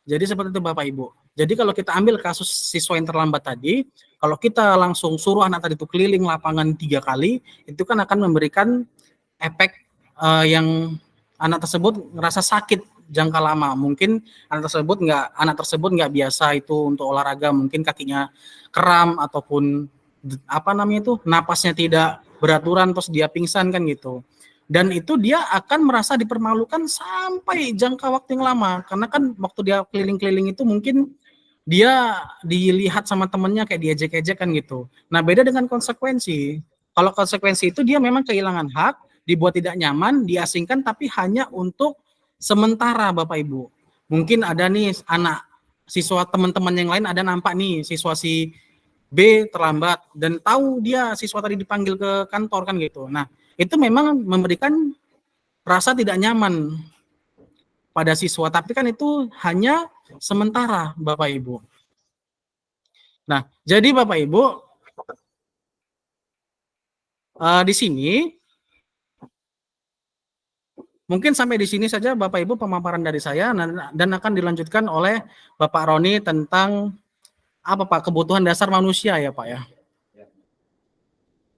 Jadi seperti itu Bapak Ibu. Jadi kalau kita ambil kasus siswa yang terlambat tadi, kalau kita langsung suruh anak tadi itu keliling lapangan 3 kali, itu kan akan memberikan efek yang anak tersebut ngerasa sakit jangka lama. Mungkin anak tersebut nggak biasa itu untuk olahraga, mungkin kakinya kram ataupun napasnya tidak beraturan, terus dia pingsan kan gitu. Dan itu dia akan merasa dipermalukan sampai jangka waktu yang lama, karena kan waktu dia keliling-keliling itu mungkin dia dilihat sama temennya kayak diejek-ejek kan gitu. Nah, beda dengan konsekuensi. Kalau konsekuensi itu dia memang kehilangan hak, dibuat tidak nyaman, diasingkan, tapi hanya untuk sementara Bapak Ibu. Mungkin ada nih anak siswa teman-teman yang lain ada nampak nih siswa si B terlambat dan tahu dia siswa tadi dipanggil ke kantor kan gitu. Nah, itu memang memberikan rasa tidak nyaman pada siswa, tapi kan itu hanya sementara Bapak Ibu. Nah, jadi Bapak Ibu, di sini mungkin sampai di sini saja Bapak Ibu pemaparan dari saya, dan akan dilanjutkan oleh Bapak Roni tentang apa Pak, kebutuhan dasar manusia ya Pak ya.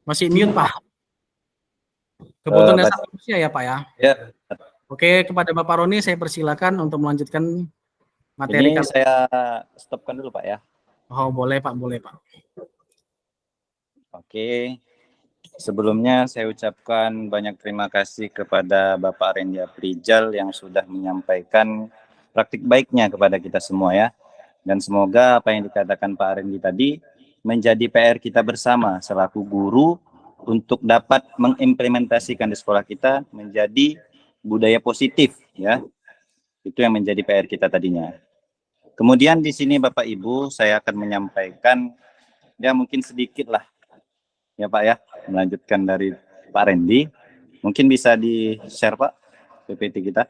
Masih mute Pak. Kebutuhan dasar manusia ya Pak ya. Ya. Oke, kepada Bapak Roni saya persilakan untuk melanjutkan materi. Ini saya stopkan dulu Pak ya. Oh boleh Pak, boleh Pak. Oke. Sebelumnya saya ucapkan banyak terima kasih kepada Bapak Arendi Aprijal yang sudah menyampaikan praktik baiknya kepada kita semua ya. Dan semoga apa yang dikatakan Pak Arendi tadi menjadi PR kita bersama selaku guru untuk dapat mengimplementasikan di sekolah kita menjadi budaya positif ya. Itu yang menjadi PR kita tadinya. Kemudian di sini Bapak Ibu saya akan menyampaikan ya mungkin sedikit lah ya Pak ya, melanjutkan dari Pak Arendi. Mungkin bisa di-share Pak PPT kita.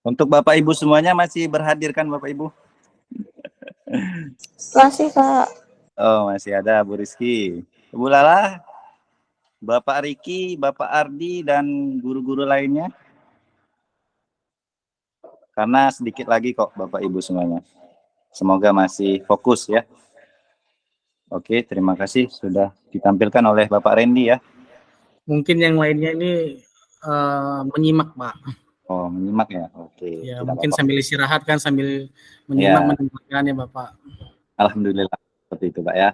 Untuk Bapak Ibu semuanya masih berhadir kan Bapak Ibu? Makasih, Kak. Oh, masih ada Bu Rizky, Bu Lala, Bapak Riki, Bapak Ardi, dan guru-guru lainnya. Karena sedikit lagi kok Bapak Ibu semuanya. Semoga masih fokus ya. Oke, terima kasih sudah ditampilkan oleh Bapak Randy ya. Mungkin yang lainnya ini menyimak Pak. Oh, menyimak ya. Oke. Ya, tidak mungkin apa-apa. sambil istirahat kan, sambil menyimak Ya. mendengarkan ya Bapak. Alhamdulillah seperti itu Pak ya.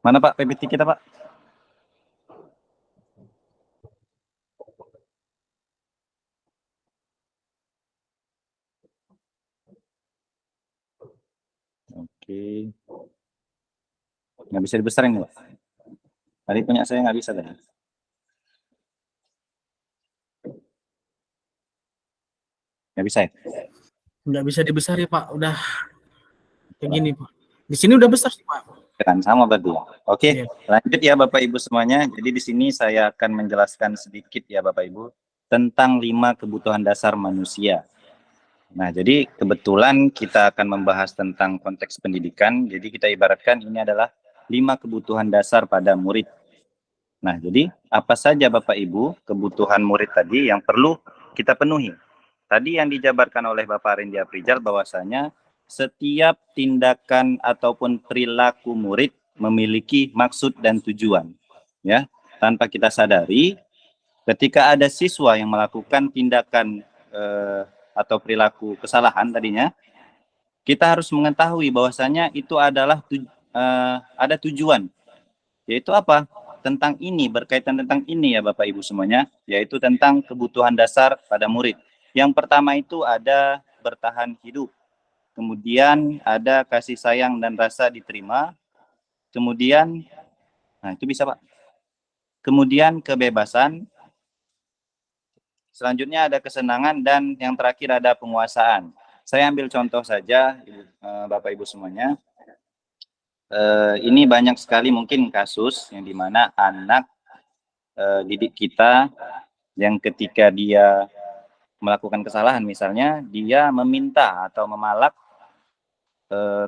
Mana Pak PPT kita Pak? Oke. Nggak bisa dibesarin Pak? Tadi punya saya nggak bisa tadi. Nggak bisa ya? Nggak bisa dibesar ya Pak, udah kayak gini Pak. Di sini udah besar sih Pak. Kan sama berarti. Oke, Iya. lanjut ya Bapak Ibu semuanya. Jadi di sini saya akan menjelaskan sedikit ya Bapak Ibu tentang 5 kebutuhan dasar manusia. Nah, jadi kebetulan kita akan membahas tentang konteks pendidikan. Jadi kita ibaratkan ini adalah 5 kebutuhan dasar pada murid. Nah, jadi apa saja Bapak Ibu kebutuhan murid tadi yang perlu kita penuhi? Tadi yang dijabarkan oleh Bapak Arendi Aprijal bahwasanya setiap tindakan ataupun perilaku murid memiliki maksud dan tujuan. Ya, tanpa kita sadari, ketika ada siswa yang melakukan tindakan atau perilaku kesalahan tadinya, kita harus mengetahui bahwasanya itu adalah ada tujuan, yaitu apa? tentang ini, berkaitan tentang ini ya Bapak Ibu semuanya, yaitu tentang kebutuhan dasar pada murid. Yang pertama itu ada bertahan hidup, kemudian ada kasih sayang dan rasa diterima, kemudian, nah itu bisa Pak, kemudian kebebasan, selanjutnya ada kesenangan, dan yang terakhir ada penguasaan. Saya ambil contoh saja, Bapak Ibu semuanya. Ini banyak sekali mungkin kasus yang dimana anak didik kita yang ketika dia melakukan kesalahan, misalnya dia meminta atau memalak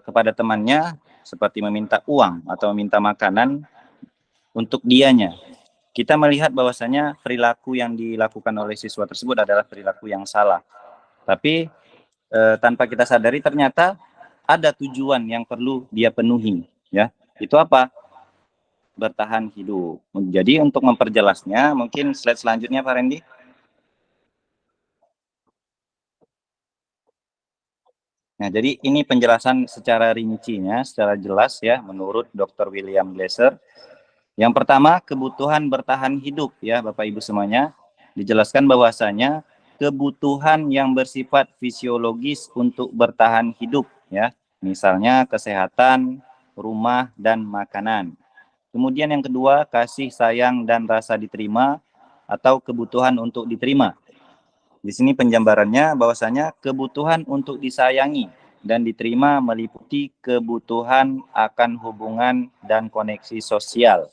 kepada temannya seperti meminta uang atau meminta makanan untuk dianya. Kita melihat bahwasanya perilaku yang dilakukan oleh siswa tersebut adalah perilaku yang salah. Tapi tanpa kita sadari ternyata ada tujuan yang perlu dia penuhi, ya. Itu apa? Bertahan hidup. Jadi untuk memperjelasnya, mungkin slide selanjutnya Pak Randy. Nah, jadi ini penjelasan secara rincinya, secara jelas ya, menurut Dr. William Glasser. Yang pertama, kebutuhan bertahan hidup ya Bapak Ibu semuanya. Dijelaskan bahwasanya kebutuhan yang bersifat fisiologis untuk bertahan hidup ya. Misalnya kesehatan, rumah, dan makanan. Kemudian yang kedua, kasih sayang dan rasa diterima atau kebutuhan untuk diterima. Di sini penjambarannya bahwasanya kebutuhan untuk disayangi dan diterima meliputi kebutuhan akan hubungan dan koneksi sosial,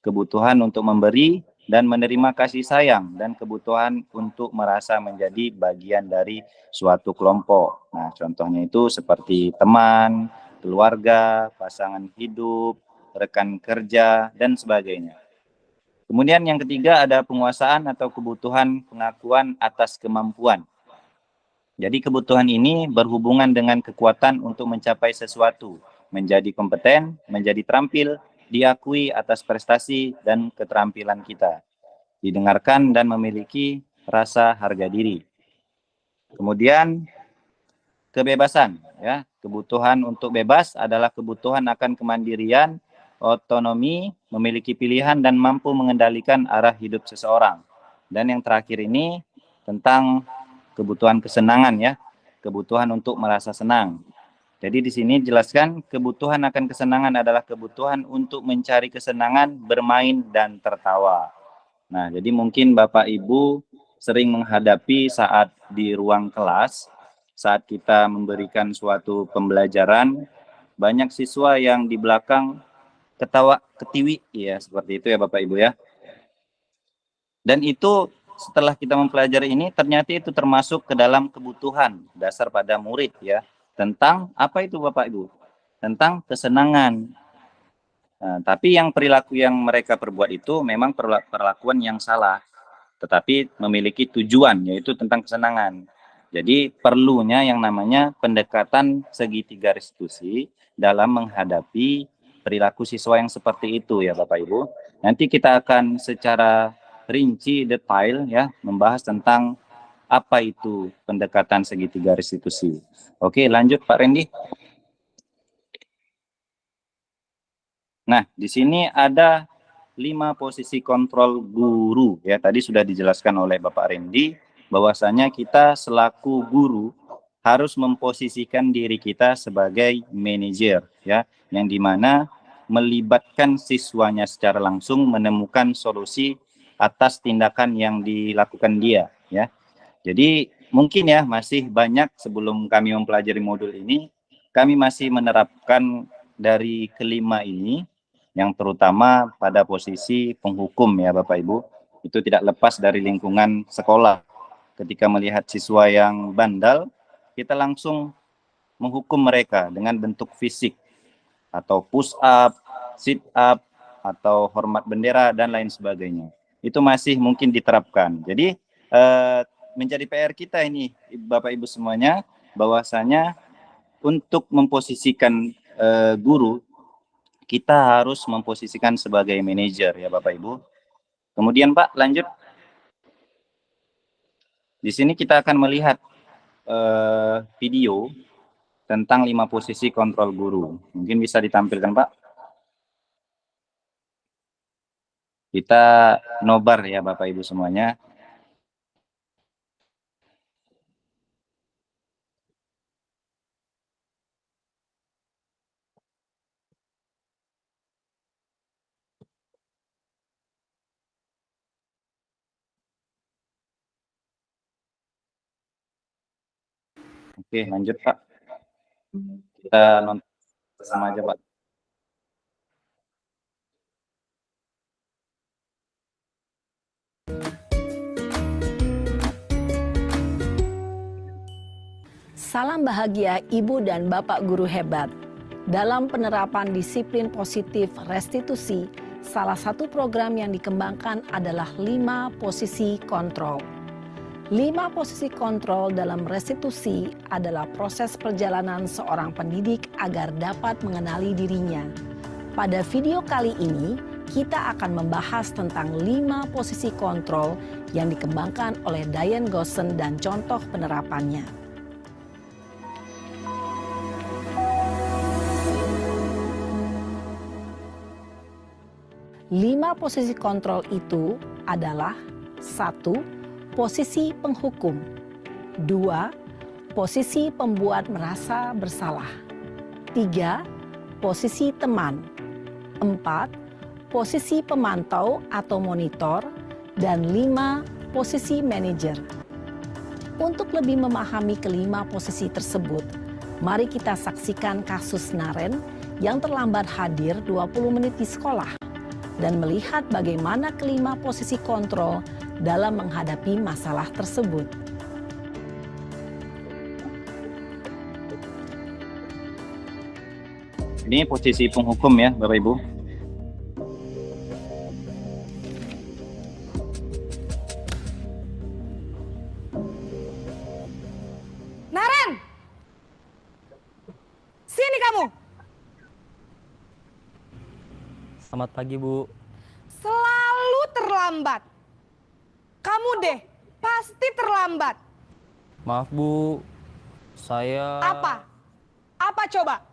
kebutuhan untuk memberi dan menerima kasih sayang, dan kebutuhan untuk merasa menjadi bagian dari suatu kelompok. Nah, contohnya itu seperti teman, keluarga, pasangan hidup, rekan kerja, dan sebagainya. Kemudian yang ketiga ada penguasaan atau kebutuhan pengakuan atas kemampuan. Jadi kebutuhan ini berhubungan dengan kekuatan untuk mencapai sesuatu, menjadi kompeten, menjadi terampil, diakui atas prestasi dan keterampilan kita, didengarkan dan memiliki rasa harga diri. Kemudian kebebasan, ya, kebutuhan untuk bebas adalah kebutuhan akan kemandirian, otonomi, memiliki pilihan dan mampu mengendalikan arah hidup seseorang. Dan yang terakhir ini tentang kebutuhan kesenangan ya, kebutuhan untuk merasa senang. Jadi di sini jelaskan kebutuhan akan kesenangan adalah kebutuhan untuk mencari kesenangan, bermain dan tertawa. Nah, jadi mungkin Bapak Ibu sering menghadapi saat di ruang kelas, saat kita memberikan suatu pembelajaran, banyak siswa yang di belakang ketawa ketiwi ya, seperti itu ya Bapak Ibu ya. Dan itu setelah kita mempelajari ini ternyata itu termasuk ke dalam kebutuhan dasar pada murid ya. Tentang apa itu Bapak Ibu? Tentang kesenangan. Nah, tapi yang perilaku yang mereka perbuat itu memang perlakuan yang salah, tetapi memiliki tujuan yaitu tentang kesenangan. Jadi perlunya yang namanya pendekatan segitiga restitusi dalam menghadapi perilaku siswa yang seperti itu ya Bapak Ibu. Nanti kita akan secara rinci detail ya membahas tentang apa itu pendekatan segitiga restitusi. Oke, lanjut Pak Randy. Nah, di sini ada 5 posisi kontrol guru ya. Tadi sudah dijelaskan oleh Bapak Randy bahwasanya kita selaku guru harus memposisikan diri kita sebagai manajer ya, yang dimana melibatkan siswanya secara langsung menemukan solusi atas tindakan yang dilakukan dia ya. Jadi mungkin ya masih banyak sebelum kami mempelajari modul ini, kami masih menerapkan dari kelima ini, yang terutama pada posisi penghukum ya Bapak Ibu. Itu tidak lepas dari lingkungan sekolah. Ketika melihat siswa yang bandal, kita langsung menghukum mereka dengan bentuk fisik, atau push up, sit up, atau hormat bendera, dan lain sebagainya. Itu masih mungkin diterapkan. Jadi menjadi PR kita ini Bapak Ibu semuanya, bahwasanya untuk memposisikan guru, kita harus memposisikan sebagai manajer ya Bapak Ibu. Kemudian Pak, lanjut. Di sini kita akan melihat video tentang 5 posisi kontrol guru. Mungkin bisa ditampilkan Pak. Kita nobar ya Bapak Ibu semuanya. Oke, lanjut Pak. Kita nonton bersama aja Pak. Salam bahagia Ibu dan Bapak guru hebat. Dalam penerapan disiplin positif restitusi, salah satu program yang dikembangkan adalah 5 posisi kontrol. 5 posisi kontrol dalam restitusi adalah proses perjalanan seorang pendidik agar dapat mengenali dirinya. Pada video kali ini, kita akan membahas tentang 5 posisi kontrol yang dikembangkan oleh Diane Goosen dan contoh penerapannya. 5 posisi kontrol itu adalah 1. Posisi penghukum. 2. Posisi pembuat merasa bersalah. 3. Posisi teman. 4. Posisi pemantau atau monitor. Dan 5. Posisi manajer. Untuk lebih memahami kelima posisi tersebut, mari kita saksikan kasus Naren yang terlambat hadir 20 menit di sekolah dan melihat bagaimana kelima posisi kontrol dalam menghadapi masalah tersebut. Ini posisi penghukum ya Bapak Ibu. Naren! Sini kamu! Selamat pagi, Bu. Selalu terlambat. Kamu deh, pasti terlambat. Maaf, Bu. Saya... Apa? Apa coba?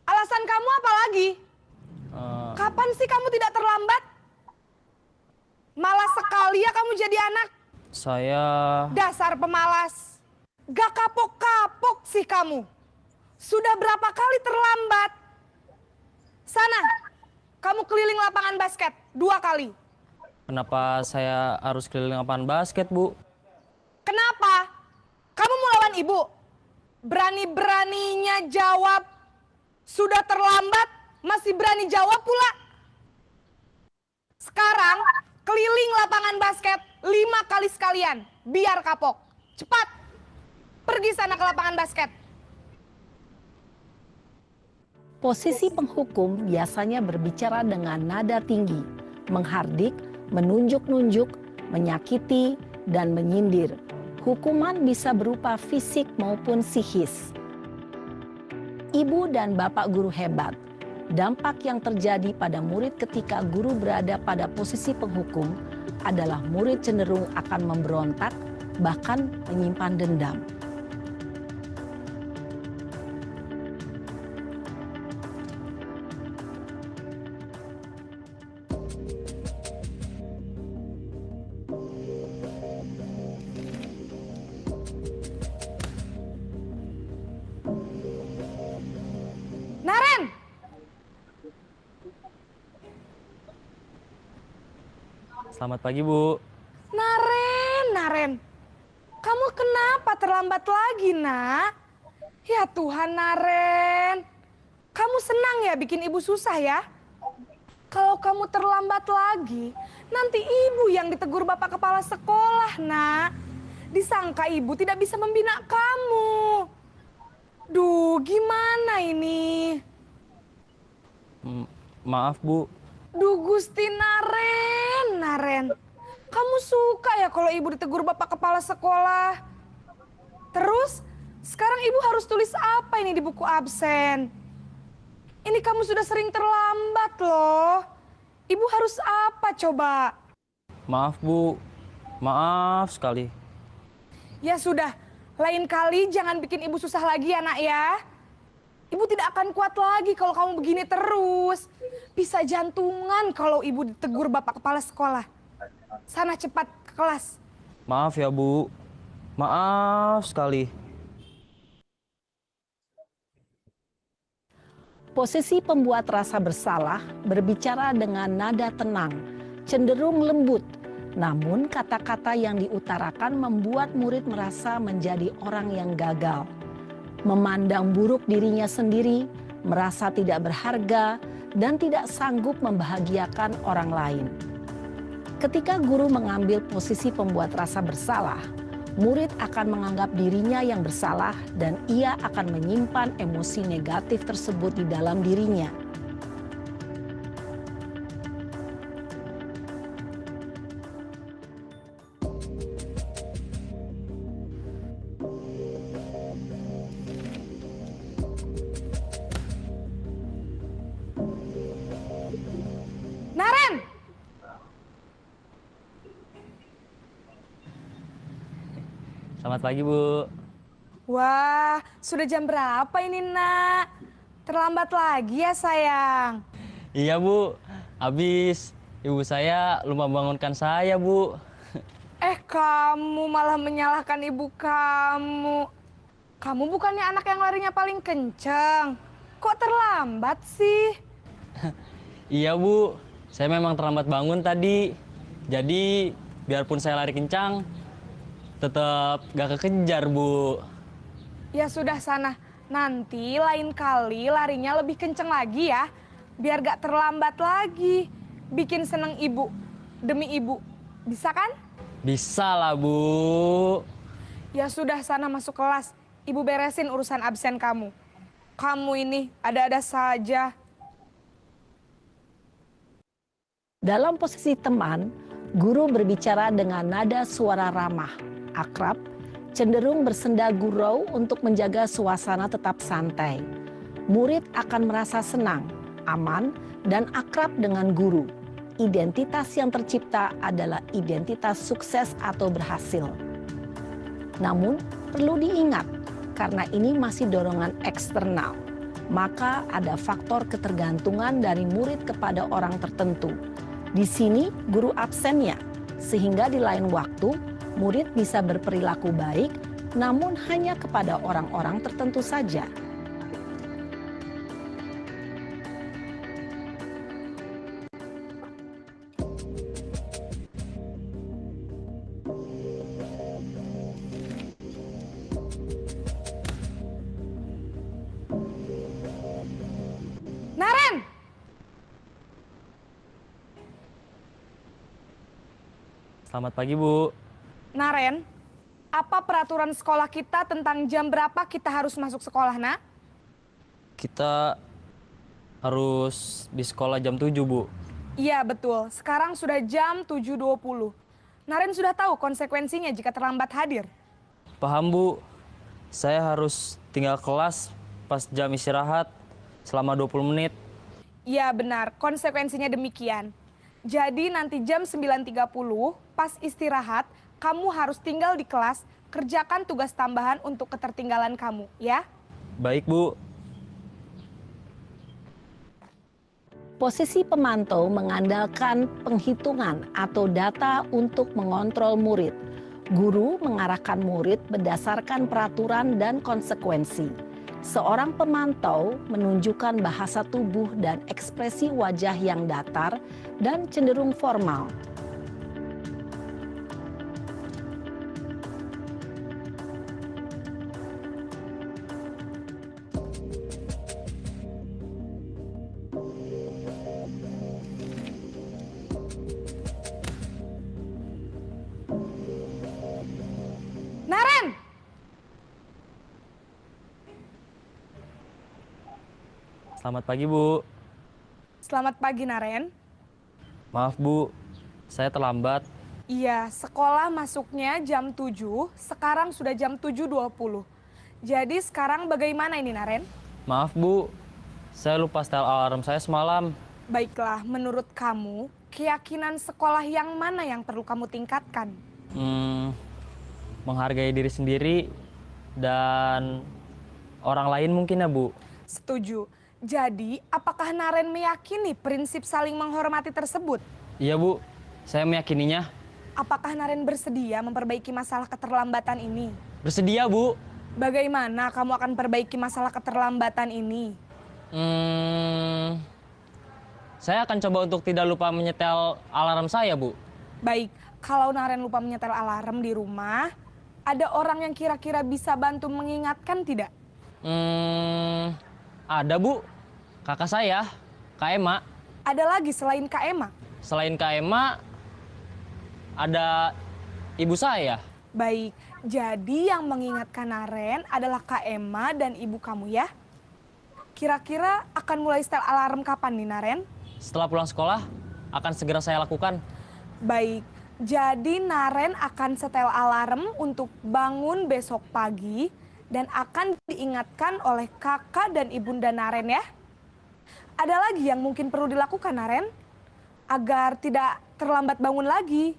Alasan kamu apa lagi? Kapan sih kamu tidak terlambat? Malas sekali ya kamu jadi anak. Saya... Dasar pemalas. Gak kapok-kapok sih kamu. Sudah berapa kali terlambat? Sana, kamu keliling lapangan basket 2 kali. Kenapa saya harus keliling lapangan basket, Bu? Kenapa? Kamu mau lawan ibu? Berani-beraninya jawab. Sudah terlambat, masih berani jawab pula. Sekarang, keliling lapangan basket 5 kali sekalian. Biar kapok. Cepat, pergi sana ke lapangan basket. Posisi penghukum biasanya berbicara dengan nada tinggi, menghardik, menunjuk-nunjuk, menyakiti, dan menyindir. Hukuman bisa berupa fisik maupun psikis. Ibu dan Bapak guru hebat, dampak yang terjadi pada murid ketika guru berada pada posisi penghukum adalah murid cenderung akan memberontak, bahkan menyimpan dendam. Naren! Selamat pagi, Bu. Naren. Kamu kenapa terlambat lagi, nak? Ya Tuhan, Naren. Kamu senang ya bikin ibu susah ya? Kalau kamu terlambat lagi, nanti ibu yang ditegur bapak kepala sekolah, nak. Disangka ibu tidak bisa membina kamu. Duh, gimana ini? Maaf, Bu. Duh, Gusti Naren. Kamu suka ya kalau ibu ditegur bapak kepala sekolah? Terus, sekarang ibu harus tulis apa ini di buku absen? Ini kamu sudah sering terlambat loh. Ibu harus apa coba? Maaf, Bu. Maaf sekali. Ya sudah, lain kali jangan bikin ibu susah lagi ya nak ya. Ibu tidak akan kuat lagi kalau kamu begini terus. Bisa jantungan kalau ibu ditegur bapak kepala sekolah. Sana cepat ke kelas. Maaf ya, Bu. Maaf sekali. Posisi pembuat rasa bersalah berbicara dengan nada tenang, cenderung lembut. Namun kata-kata yang diutarakan membuat murid merasa menjadi orang yang gagal. Memandang buruk dirinya sendiri, merasa tidak berharga, dan tidak sanggup membahagiakan orang lain. Ketika guru mengambil posisi pembuat rasa bersalah, murid akan menganggap dirinya yang bersalah dan ia akan menyimpan emosi negatif tersebut di dalam dirinya. Naren! Selamat pagi, Bu. Wah, sudah jam berapa ini, Nak? Terlambat lagi ya, sayang. Iya, Bu. Habis ibu saya lupa bangunkan saya, Bu. Kamu malah menyalahkan ibu kamu. Kamu bukannya anak yang larinya paling kenceng. Kok terlambat sih? Iya, Bu. Saya memang terlambat bangun tadi. Jadi, biarpun saya lari kencang, tetap gak kekejar, Bu. Ya sudah sana. Nanti lain kali larinya lebih kenceng lagi ya. Biar gak terlambat lagi. Bikin seneng ibu. Demi ibu. Bisa kan? Bisa lah, Bu. Ya sudah sana masuk kelas. Ibu beresin urusan absen kamu. Kamu ini ada-ada saja. Dalam posisi teman, guru berbicara dengan nada suara ramah, akrab, cenderung bersenda gurau untuk menjaga suasana tetap santai. Murid akan merasa senang, aman, dan akrab dengan guru. Identitas yang tercipta adalah identitas sukses atau berhasil. Namun, perlu diingat, karena ini masih dorongan eksternal, maka ada faktor ketergantungan dari murid kepada orang tertentu. Di sini guru absennya, sehingga di lain waktu murid bisa berperilaku baik, namun hanya kepada orang-orang tertentu saja. Naren! Selamat pagi, Bu. Naren, apa peraturan sekolah kita tentang jam berapa kita harus masuk sekolah, Nak? Kita harus di sekolah jam 7, Bu. Iya, betul. Sekarang sudah jam 7.20. Naren sudah tahu konsekuensinya jika terlambat hadir. Paham, Bu. Saya harus tinggal kelas pas jam istirahat selama 20 menit. Iya, benar. Konsekuensinya demikian. Jadi nanti jam 9.30 pas istirahat, kamu harus tinggal di kelas, kerjakan tugas tambahan untuk ketertinggalan kamu, ya? Baik, Bu. Posisi pemantau mengandalkan penghitungan atau data untuk mengontrol murid. Guru mengarahkan murid berdasarkan peraturan dan konsekuensi. Seorang pemantau menunjukkan bahasa tubuh dan ekspresi wajah yang datar dan cenderung formal. Naren! Selamat pagi, Bu. Selamat pagi, Naren. Maaf, Bu. Saya terlambat. Iya, sekolah masuknya jam 7, sekarang sudah jam 7.20. Jadi sekarang bagaimana ini, Naren? Maaf, Bu. Saya lupa setel alarm saya semalam. Baiklah, menurut kamu, keyakinan sekolah yang mana yang perlu kamu tingkatkan? Menghargai diri sendiri dan orang lain mungkin ya, Bu. Setuju. Jadi, apakah Naren meyakini prinsip saling menghormati tersebut? Iya Bu, saya meyakininya. Apakah Naren bersedia memperbaiki masalah keterlambatan ini? Bersedia Bu. Bagaimana kamu akan perbaiki masalah keterlambatan ini? Saya akan coba untuk tidak lupa menyetel alarm saya Bu. Baik, kalau Naren lupa menyetel alarm di rumah, ada orang yang kira-kira bisa bantu mengingatkan tidak? Ada Bu, kakak saya, Kak Ema. Ada lagi selain Kak Ema? Selain Kak Ema, ada ibu saya. Baik, jadi yang mengingatkan Naren adalah Kak Ema dan ibu kamu ya? Kira-kira akan mulai setel alarm kapan nih Naren? Setelah pulang sekolah, akan segera saya lakukan. Baik, jadi Naren akan setel alarm untuk bangun besok pagi dan akan diingatkan oleh kakak dan ibunda Naren ya. Ada lagi yang mungkin perlu dilakukan Naren agar tidak terlambat bangun lagi?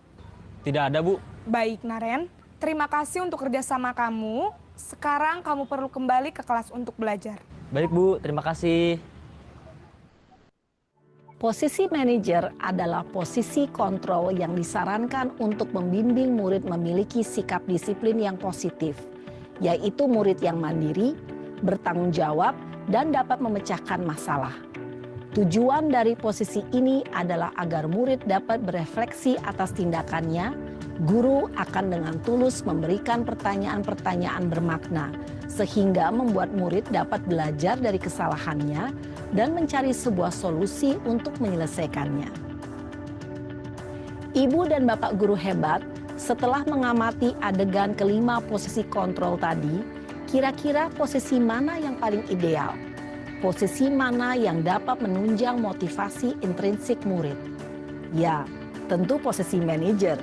Tidak ada Bu. Baik Naren, terima kasih untuk kerjasama kamu. Sekarang kamu perlu kembali ke kelas untuk belajar. Baik Bu, terima kasih. Posisi manajer adalah posisi kontrol yang disarankan untuk membimbing murid memiliki sikap disiplin yang positif, yaitu murid yang mandiri, bertanggung jawab, dan dapat memecahkan masalah. Tujuan dari posisi ini adalah agar murid dapat berefleksi atas tindakannya. Guru akan dengan tulus memberikan pertanyaan-pertanyaan bermakna, sehingga membuat murid dapat belajar dari kesalahannya dan mencari sebuah solusi untuk menyelesaikannya. Ibu dan Bapak guru hebat, setelah mengamati adegan kelima posisi kontrol tadi, kira-kira posisi mana yang paling ideal? Posisi mana yang dapat menunjang motivasi intrinsik murid? Ya, tentu posisi manajer.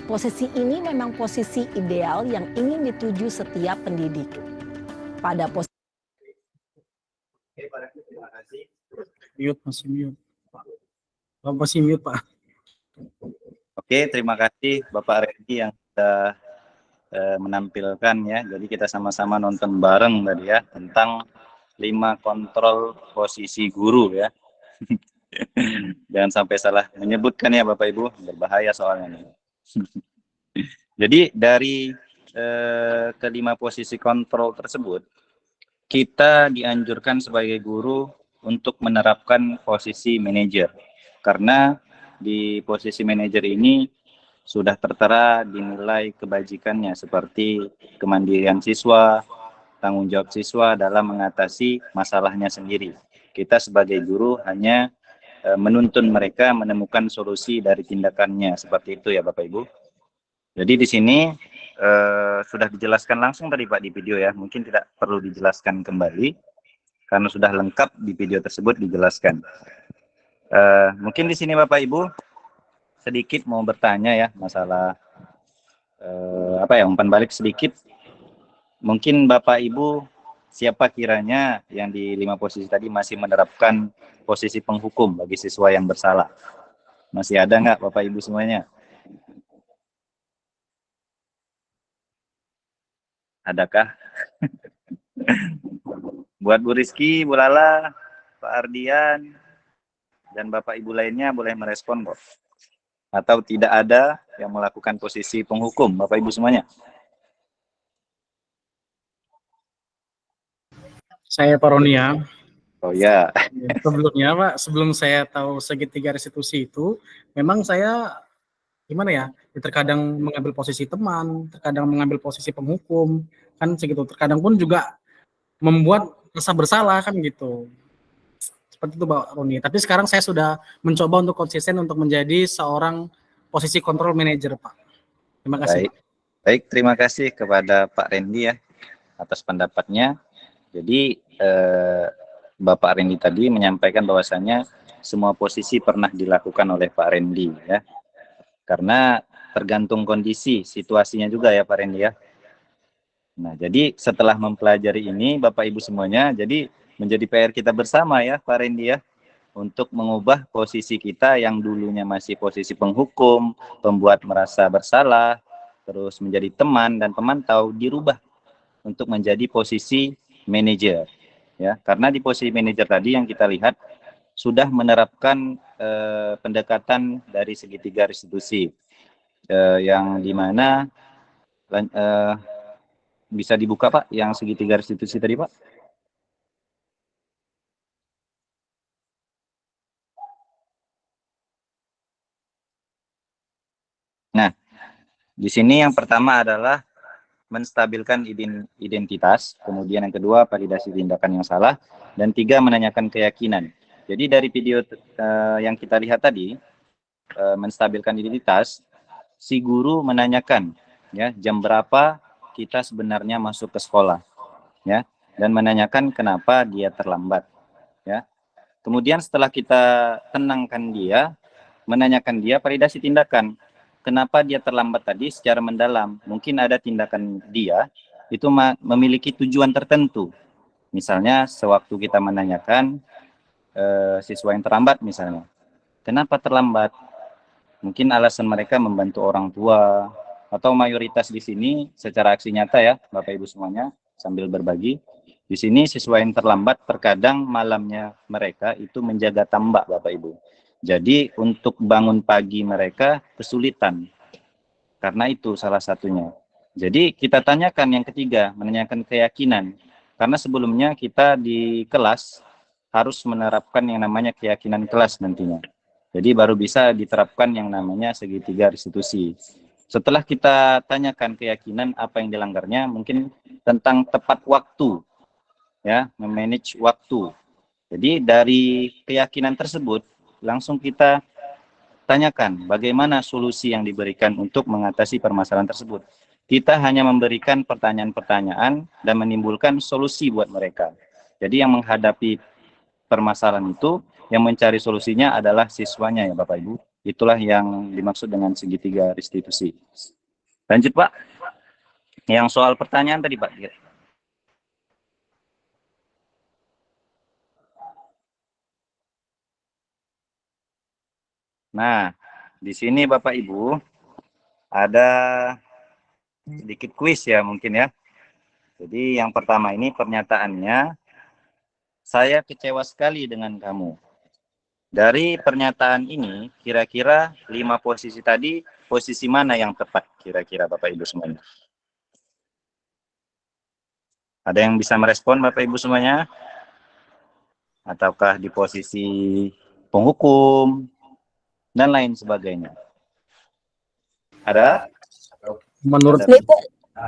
Posisi ini memang posisi ideal yang ingin dituju setiap pendidik. Pada posisi Mute, masih mute. Pak. Masih mute, Pak. Oke, terima kasih Bapak Redi yang sudah menampilkan ya. Jadi kita sama-sama nonton bareng tadi ya tentang 5 kontrol posisi guru ya. Jangan sampai salah menyebutkan ya Bapak Ibu, berbahaya soalnya nih. Jadi dari kelima posisi kontrol tersebut, kita dianjurkan sebagai guru untuk menerapkan posisi manajer. Karena di posisi manajer ini sudah tertera dinilai kebajikannya seperti kemandirian siswa, tanggung jawab siswa dalam mengatasi masalahnya sendiri. Kita sebagai guru hanya menuntun mereka menemukan solusi dari tindakannya, seperti itu ya Bapak Ibu. Jadi di sini sudah dijelaskan langsung tadi Pak di video ya, mungkin tidak perlu dijelaskan kembali karena sudah lengkap di video tersebut dijelaskan. Mungkin di sini Bapak Ibu sedikit mau bertanya ya masalah umpan balik sedikit. Mungkin Bapak Ibu siapa kiranya yang di 5 posisi tadi masih menerapkan posisi penghukum bagi siswa yang bersalah? Masih ada nggak Bapak Ibu semuanya? Adakah? Buat Bu Rizky, Bu Lala, Pak Ardian, dan Bapak Ibu lainnya boleh merespon kok. Atau tidak ada yang melakukan posisi penghukum, Bapak Ibu semuanya? Saya Pak Roni ya. Oh ya. Sebelumnya Pak, sebelum saya tahu segitiga restitusi itu, memang saya gimana ya, terkadang mengambil posisi teman, terkadang mengambil posisi penghukum, kan segitu. Terkadang pun juga membuat rasa bersalah kan gitu. Seperti itu Pak Roni. Tapi sekarang saya sudah mencoba untuk konsisten untuk menjadi seorang posisi kontrol manager Pak. Terima kasih. Baik, terima kasih kepada Pak Randy ya atas pendapatnya. Jadi Bapak Randy tadi menyampaikan bahwasannya semua posisi pernah dilakukan oleh Pak Randy ya. Karena tergantung kondisi, situasinya juga ya Pak Randy ya. Nah, jadi setelah mempelajari ini Bapak Ibu semuanya, jadi menjadi PR kita bersama ya Pak Randy ya, untuk mengubah posisi kita yang dulunya masih posisi penghukum, pembuat merasa bersalah, terus menjadi teman dan pemantau, dirubah untuk menjadi posisi manajer. ya, karena di posisi manajer tadi yang kita lihat sudah menerapkan pendekatan dari segitiga restitusi, yang dimana bisa dibuka Pak yang segitiga restitusi tadi Pak. Nah, di sini yang pertama adalah menstabilkan identitas, kemudian yang kedua validasi tindakan yang salah, dan tiga menanyakan keyakinan. Jadi dari video yang kita lihat tadi, menstabilkan identitas, si guru menanyakan ya jam berapa kita sebenarnya masuk ke sekolah, ya, dan menanyakan kenapa dia terlambat, ya. Kemudian setelah kita tenangkan dia, menanyakan dia validasi tindakan. Kenapa dia terlambat tadi secara mendalam? Mungkin ada tindakan dia itu memiliki tujuan tertentu. Misalnya sewaktu kita menanyakan siswa yang terlambat misalnya. Kenapa terlambat? Mungkin alasan mereka membantu orang tua, atau mayoritas di sini secara aksi nyata ya Bapak Ibu semuanya sambil berbagi. Di sini siswa yang terlambat terkadang malamnya mereka itu menjaga tambak Bapak Ibu. Jadi untuk bangun pagi mereka kesulitan. Karena itu salah satunya. Jadi kita tanyakan yang ketiga, menanyakan keyakinan. Karena sebelumnya kita di kelas harus menerapkan yang namanya keyakinan kelas nantinya. Jadi baru bisa diterapkan yang namanya segitiga restitusi. Setelah kita tanyakan keyakinan apa yang dilanggarnya, mungkin tentang tepat waktu, ya, memanage waktu. Jadi dari keyakinan tersebut, langsung kita tanyakan bagaimana solusi yang diberikan untuk mengatasi permasalahan tersebut. Kita hanya memberikan pertanyaan-pertanyaan dan menimbulkan solusi buat mereka. Jadi yang menghadapi permasalahan itu, yang mencari solusinya adalah siswanya ya Bapak Ibu. Itulah yang dimaksud dengan segitiga restitusi. Lanjut Pak. Yang soal pertanyaan tadi Pak. Nah, di sini Bapak Ibu ada sedikit kuis ya mungkin ya. Jadi yang pertama ini pernyataannya, saya kecewa sekali dengan kamu. Dari pernyataan ini, kira-kira 5 posisi tadi, posisi mana yang tepat kira-kira Bapak Ibu semuanya? Ada yang bisa merespon Bapak Ibu semuanya? Ataukah di posisi penghukum? Dan lain sebagainya. Ada? Menurut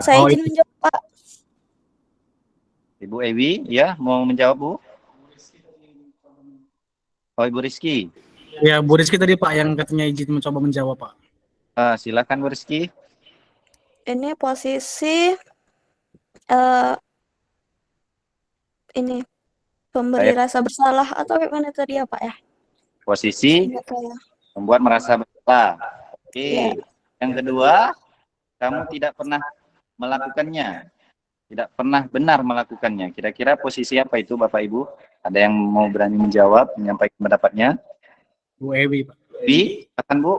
Saya Oh, izin menjawab, Pak. Ibu Ewi, ya, mau menjawab Bu? Oh, Ibu Rizky. ya Bu Rizky tadi Pak yang katanya izin mencoba menjawab Pak. Silakan Bu Rizky. Ini posisi ini pemberi rasa bersalah atau gimana tadi ya Pak ya? Posisi Ingat saya. membuat merasa bersalah. Oke. Ya. Yang kedua, kamu tidak pernah melakukannya. Tidak pernah benar melakukannya. Kira-kira posisi apa itu Bapak Ibu? Ada yang mau berani menjawab, menyampaikan pendapatnya? Bu Ewi Pak. Bi, silakan Bu.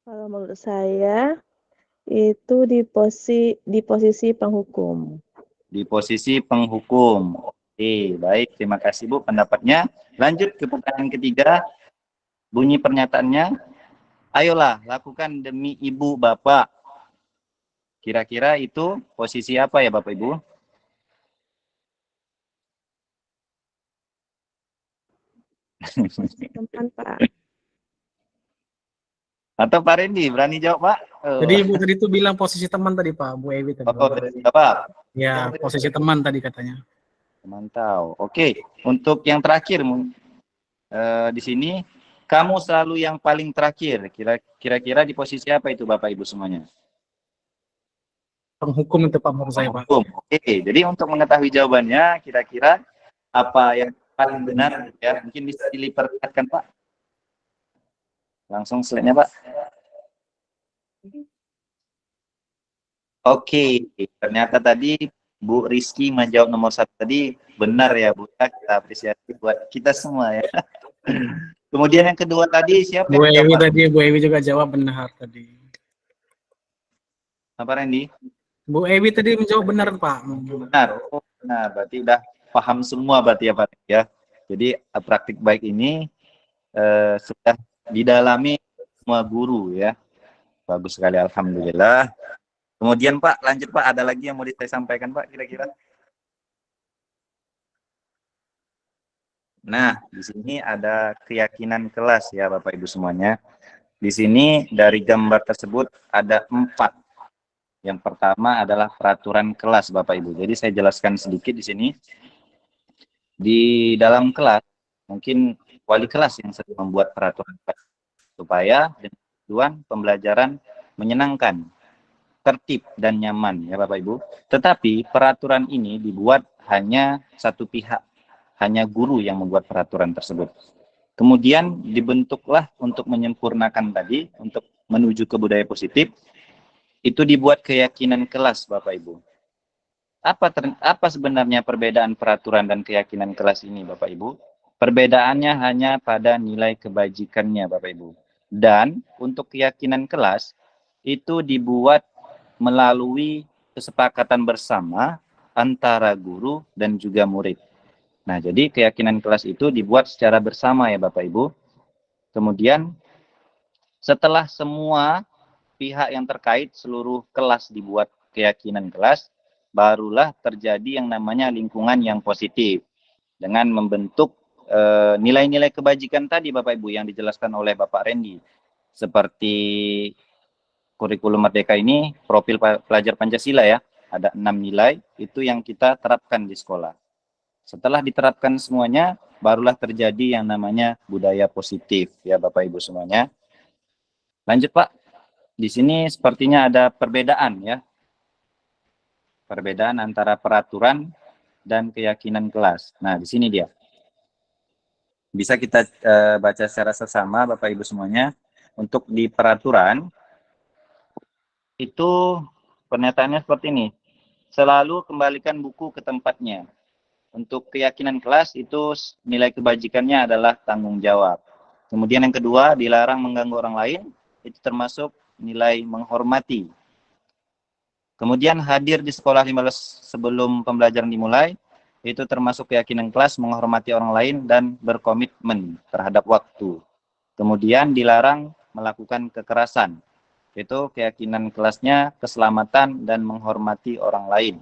Kalau menurut saya itu di posisi penghukum. Di posisi penghukum. Oke, baik. Terima kasih Bu pendapatnya. Lanjut ke pertanyaan ketiga. Bunyi pernyataannya, ayolah lakukan demi ibu bapak. Kira-kira itu posisi apa ya Bapak Ibu? Teman, Pak. Atau Pak Rendi berani jawab Pak? Jadi Ibu tadi itu bilang posisi teman tadi Pak, Bu Ewi tadi. Oh, Bapak. Ya, posisi teman tadi katanya. Mantap. Oke, untuk yang terakhir di sini, kamu selalu yang paling terakhir. Kira-kira di posisi apa itu Bapak Ibu semuanya? Penghukum itu Pak menurut saya Pak. Oke, jadi untuk mengetahui jawabannya, kira-kira apa yang paling benar ya? Mungkin bisa diliperlihatkan Pak. Langsung slide-nya Pak. Oke, ternyata tadi Bu Rizky menjawab nomor 1 tadi benar ya Bu. Kita apresiasi buat kita semua ya. Kemudian yang kedua tadi siapa? Bu Ewi tadi, Bu Ewi juga jawab benar tadi. Apa Randy? Bu Ewi tadi menjawab benar Pak. Benar. Nah, berarti udah paham semua berarti ya Pak ya. Jadi praktik baik ini sudah didalami semua guru ya. Bagus sekali, alhamdulillah. Kemudian Pak, lanjut Pak, ada lagi yang mau saya sampaikan Pak kira-kira? Nah, di sini ada keyakinan kelas ya Bapak Ibu semuanya. Di sini dari gambar tersebut ada 4. Yang pertama adalah peraturan kelas Bapak Ibu. Jadi saya jelaskan sedikit di sini. Di dalam kelas, mungkin wali kelas yang sering membuat peraturan kelas supaya dengan tujuan pembelajaran menyenangkan, tertib dan nyaman ya Bapak Ibu. Tetapi peraturan ini dibuat hanya satu pihak, hanya guru yang membuat peraturan tersebut. Kemudian dibentuklah untuk menyempurnakan tadi, untuk menuju ke budaya positif, itu dibuat keyakinan kelas Bapak Ibu. Apa sebenarnya perbedaan peraturan dan keyakinan kelas ini Bapak Ibu? Perbedaannya hanya pada nilai kebajikannya Bapak Ibu. Dan untuk keyakinan kelas itu dibuat melalui kesepakatan bersama antara guru dan juga murid. Nah, jadi keyakinan kelas itu dibuat secara bersama ya Bapak Ibu. Kemudian setelah semua pihak yang terkait seluruh kelas dibuat keyakinan kelas, barulah terjadi yang namanya lingkungan yang positif dengan membentuk nilai-nilai kebajikan tadi Bapak Ibu yang dijelaskan oleh Bapak Randy. Seperti kurikulum Merdeka ini profil pelajar Pancasila ya, ada 6 nilai itu yang kita terapkan di sekolah. Setelah diterapkan semuanya, barulah terjadi yang namanya budaya positif ya Bapak Ibu semuanya. Lanjut Pak. Di sini sepertinya ada perbedaan ya. Perbedaan antara peraturan dan keyakinan kelas. Nah, di sini dia. Bisa kita baca secara sesama Bapak Ibu semuanya. Untuk di peraturan itu pernyataannya seperti ini. Selalu kembalikan buku ke tempatnya. Untuk keyakinan kelas itu nilai kebajikannya adalah tanggung jawab. Kemudian yang kedua, dilarang mengganggu orang lain, itu termasuk nilai menghormati. Kemudian hadir di sekolah 15 sebelum pembelajaran dimulai, itu termasuk keyakinan kelas menghormati orang lain dan berkomitmen terhadap waktu. Kemudian dilarang melakukan kekerasan. Itu keyakinan kelasnya keselamatan dan menghormati orang lain.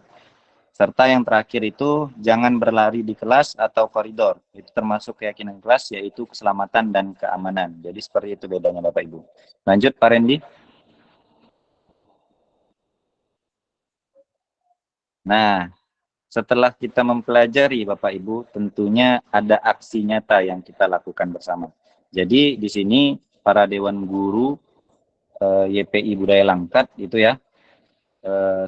Serta yang terakhir itu jangan berlari di kelas atau koridor. Itu termasuk keyakinan kelas yaitu keselamatan dan keamanan. Jadi seperti itu bedanya Bapak Ibu. Lanjut Pak Randy. Nah, setelah kita mempelajari Bapak Ibu, tentunya ada aksi nyata yang kita lakukan bersama. Jadi di sini para Dewan Guru YPI Budaya Langkat itu ya,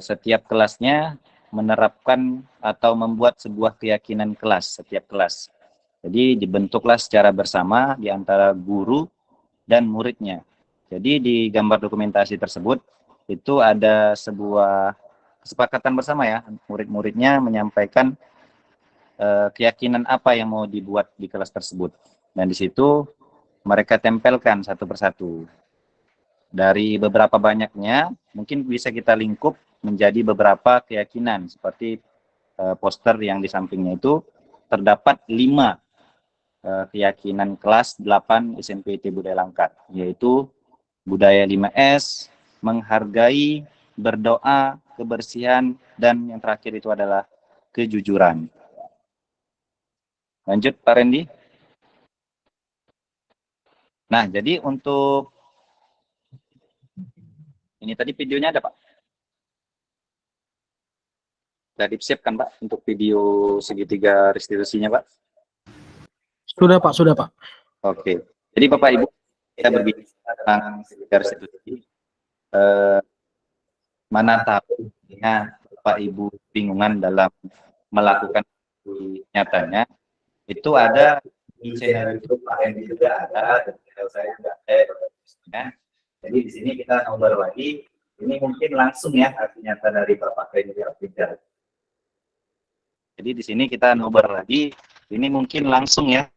setiap kelasnya menerapkan atau membuat sebuah keyakinan kelas setiap kelas. Jadi dibentuklah secara bersama di antara guru dan muridnya. Jadi di gambar dokumentasi tersebut itu ada sebuah kesepakatan bersama ya, murid-muridnya menyampaikan keyakinan apa yang mau dibuat di kelas tersebut. Dan di situ mereka tempelkan satu persatu. Dari beberapa banyaknya, mungkin bisa kita lingkup menjadi beberapa keyakinan. Seperti poster yang di sampingnya itu, terdapat 5 keyakinan kelas 8 SMPT Budaya Langkat, yaitu budaya 5S, menghargai, berdoa, kebersihan, dan yang terakhir itu adalah kejujuran. Lanjut Pak Randy. Nah, jadi untuk ini tadi videonya ada Pak? Sudah disiapkan Pak untuk video segitiga restitusinya Pak? Sudah Pak, sudah Pak. Oke. Jadi Bapak Ibu, kita berbicara tentang segitiga restitusi. Mana tahu ya, Bapak Ibu bingungan dalam melakukan nyatanya, itu ada di channel YouTube Pak Hendy juga ada, dan channel saya juga ada. Jadi di sini kita ngobrol lagi, ini mungkin langsung ya aksi nyata dari Bapak Hendy Abidal. Jadi di sini kita ngobrol lagi, ini mungkin langsung ya.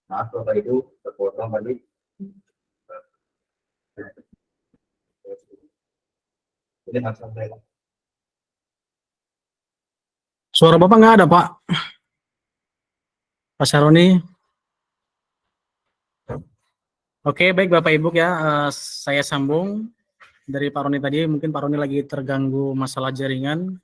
Maaf Bapak Ibu, terpotong tadi. Ini langsung saya. Suara Bapak nggak ada, Pak. Pak Syaroni. Oke, baik Bapak Ibu ya, saya sambung dari Pak Roni tadi. Mungkin Pak Roni lagi terganggu masalah jaringan,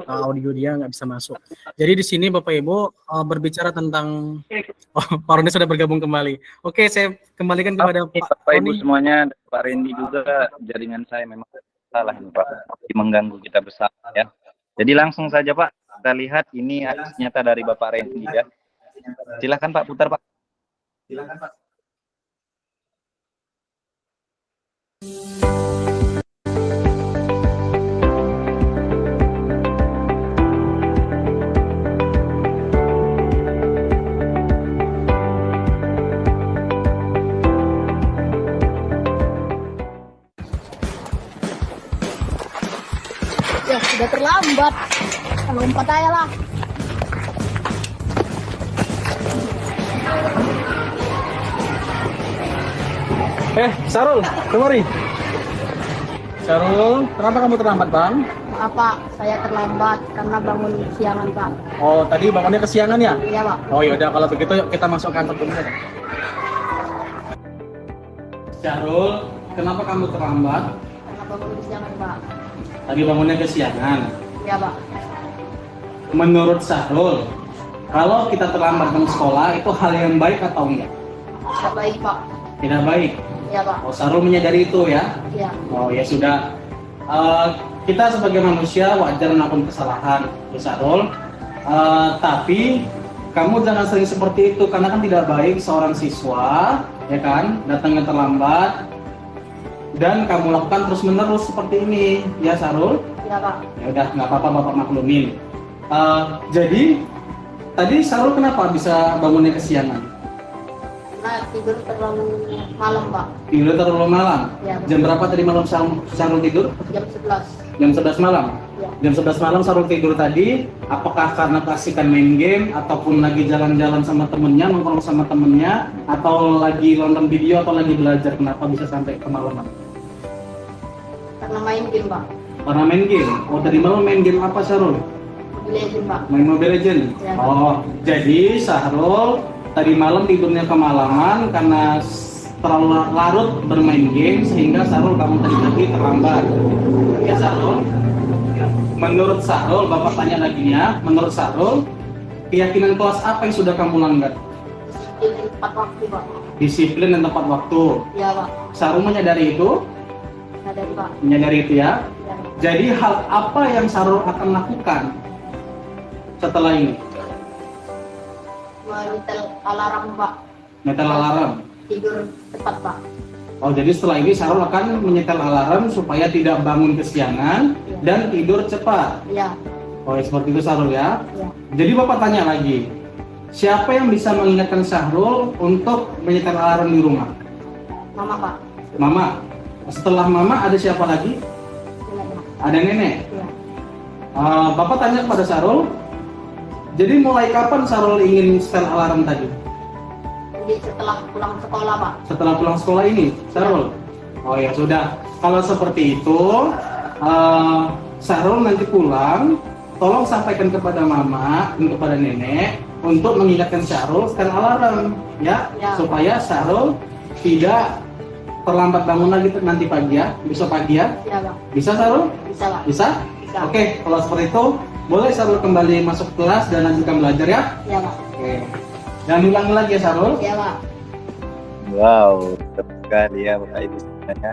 audio dia nggak bisa masuk. Jadi di sini Bapak Ibu berbicara tentang, Pak Roni sudah bergabung kembali. Oke, saya kembalikan kepada Bapak Ibu semuanya, Pak Randy juga, jaringan saya memang salah ini Pak, mengganggu kita bersama ya. Jadi langsung saja Pak, kita lihat ini aksi nyata dari Bapak Randy ya. Silakan Pak, putar Pak. Silakan Pak. Ya, sudah terlambat. Lompat aja lah. Sarul, kemari. Sarul, kenapa kamu terlambat, Bang? Maaf Pak, saya terlambat karena bangun siangan Pak. Oh, tadi bangunnya kesiangan ya? Iya Pak. Oh yaudah, kalau begitu yuk kita masuk kantor dulu. Sarul, kenapa kamu terlambat? Karena bangun siangan Pak. Tadi bangunnya kesiangan. Iya Pak. Menurut Sarul, kalau kita terlambat ke sekolah itu hal yang baik atau enggak? Tidak baik Pak. Tidak baik. Iya Pak. Oh, Sarul menyadari itu ya? Iya. Oh ya sudah. Kita sebagai manusia wajar melakukan kesalahan, ya Sarul. Tapi kamu jangan sering seperti itu karena kan tidak baik seorang siswa, ya kan, datangnya terlambat dan kamu lakukan terus-menerus seperti ini, ya Sarul. Iya Pak. Ya udah, nggak apa-apa, Bapak maklumin. Jadi tadi Sarul kenapa bisa bangunnya kesiangan? Nah, tidur terlalu malam Pak. Tidur terlalu malam. Iya. Jam berapa tadi malam Sarul tidur? Jam 11. Jam 11 malam. Iya. Jam 11 malam Sarul tidur tadi, apakah karena kasihkan main game ataupun lagi jalan-jalan sama temennya, nongkrong sama temennya, atau lagi nonton video atau lagi belajar? Kenapa bisa sampai kemalaman? Karena main game Pak. Karena main game. Oh, tadi malam main game apa Sarul? Mobile Legends Pak. Main Mobile Legends. Ya. Oh, jadi Sarul tadi malam tidurnya kemalaman karena terlalu larut bermain game sehingga Sarul bangun tadi pagi terlambat. Ya Sarul. Menurut Sarul, Bapak tanya lagi ya. Menurut Sarul, keyakinan kelas apa yang sudah kamu langgar? Disiplin tepat waktu Pak. Disiplin dan tepat waktu. Iya Pak. Sarul menyadari itu? Nah, dari Pak. Menyadari itu ya. Ya. Jadi hal apa yang Sarul akan lakukan setelah ini? Menyetel alarm Pak. Nyetel alarm. Tidur tepat Pak. Oh, jadi setelah ini Sarul akan menyetel alarm supaya tidak bangun kesiangan dan tidur cepat. Iya. Oh, seperti itu Sarul ya. Iya. Jadi Bapak tanya lagi, siapa yang bisa mengingatkan Sarul untuk menyetel alarm di rumah? Mama Pak. Mama. Setelah Mama ada siapa lagi? Nenek. Ada nenek. Iya. Bapak tanya kepada Sarul, jadi mulai kapan Sarul ingin setel alarm tadi? Jadi setelah pulang sekolah Pak. Setelah pulang sekolah ini, Sarul? Oh ya sudah, kalau seperti itu, Sarul nanti pulang, tolong sampaikan kepada Mama dan kepada Nenek untuk mengingatkan Sarul setel alarm, ya, Ya. supaya Sarul tidak terlambat bangun lagi nanti pagi ya, besok pagi ya. Iya Pak. Bisa Sarul? Bisa Pak. Bisa? Bisa. Oke, kalau seperti itu, boleh Sarul kembali masuk kelas dan lanjutkan belajar ya. Iya Pak. Oke. Jangan ulangi lagi ya Sarul. Iya Pak. Wow, mantap sekali ya Bapak Ibu semuanya.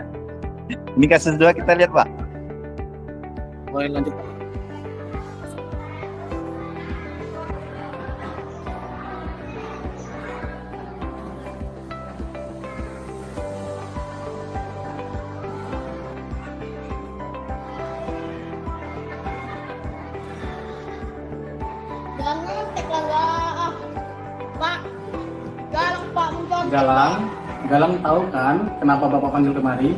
Ini kasus 2 kita lihat Pak. Boleh lanjut. Jangan ngetek lah Pak. Galang Pak mencontek. Galang tahu kan kenapa Bapak panggil kemari?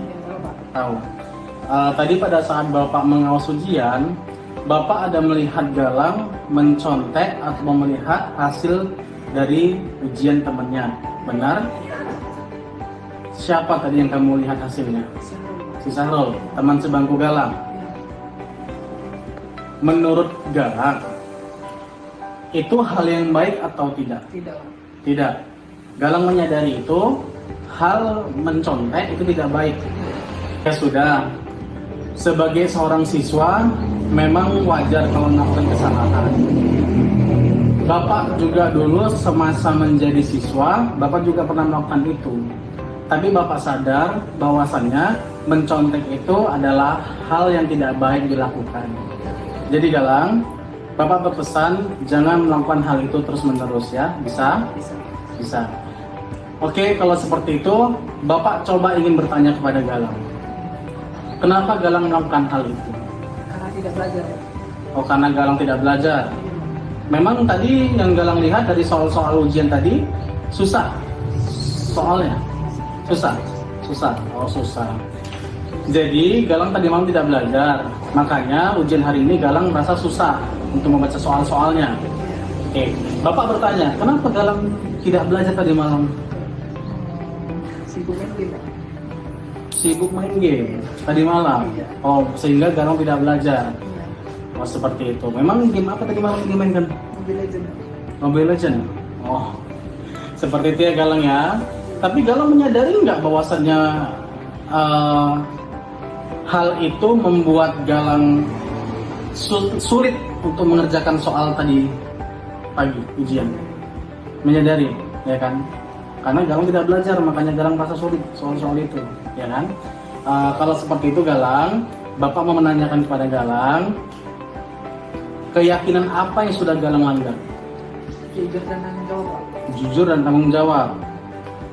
Tahu. Tadi pada saat Bapak mengawas ujian, Bapak ada melihat Galang mencontek atau melihat hasil dari ujian temannya. Benar? Siapa tadi yang kamu lihat hasilnya? Si Sarul, teman sebangku Galang. Menurut Galang, itu hal yang baik atau tidak? Tidak. Galang menyadari itu hal mencontek itu tidak baik. Ya sudah. Sebagai seorang siswa memang wajar kalau melakukan kesalahan. Bapak juga dulu semasa menjadi siswa, Bapak juga pernah melakukan itu. Tapi Bapak sadar bahwasannya mencontek itu adalah hal yang tidak baik dilakukan. Jadi Galang, Bapak berpesan jangan melakukan hal itu terus-menerus ya. Bisa? Bisa. Oke, kalau seperti itu, Bapak coba ingin bertanya kepada Galang. Kenapa Galang melakukan hal itu? Karena tidak belajar. Oh, karena Galang tidak belajar. Memang tadi yang Galang lihat dari soal-soal ujian tadi, susah soalnya. Susah. Oh, susah. Jadi Galang tadi malam tidak belajar. Makanya ujian hari ini Galang merasa susah untuk membaca soal-soalnya. Oke, Bapak bertanya, kenapa Galang tidak belajar tadi malam? Sibuk main game tadi malam. Oh, sehingga Galang tidak belajar. Oh, seperti itu. Memang game apa tadi malam dimainkan? Mobile Legend. Oh, seperti itu ya Galang ya. Tapi Galang menyadari nggak bahwasannya hal itu membuat Galang sulit untuk mengerjakan soal tadi pagi ujian? Menyadari, ya kan? Karena Galang tidak belajar, makanya Galang merasa sulit soal-soal itu, ya kan? Kalau seperti itu Galang, Bapak mau menanyakan kepada Galang, keyakinan apa yang sudah Galang langgar? Jujur dan tanggung jawab. Jujur dan tanggung jawab.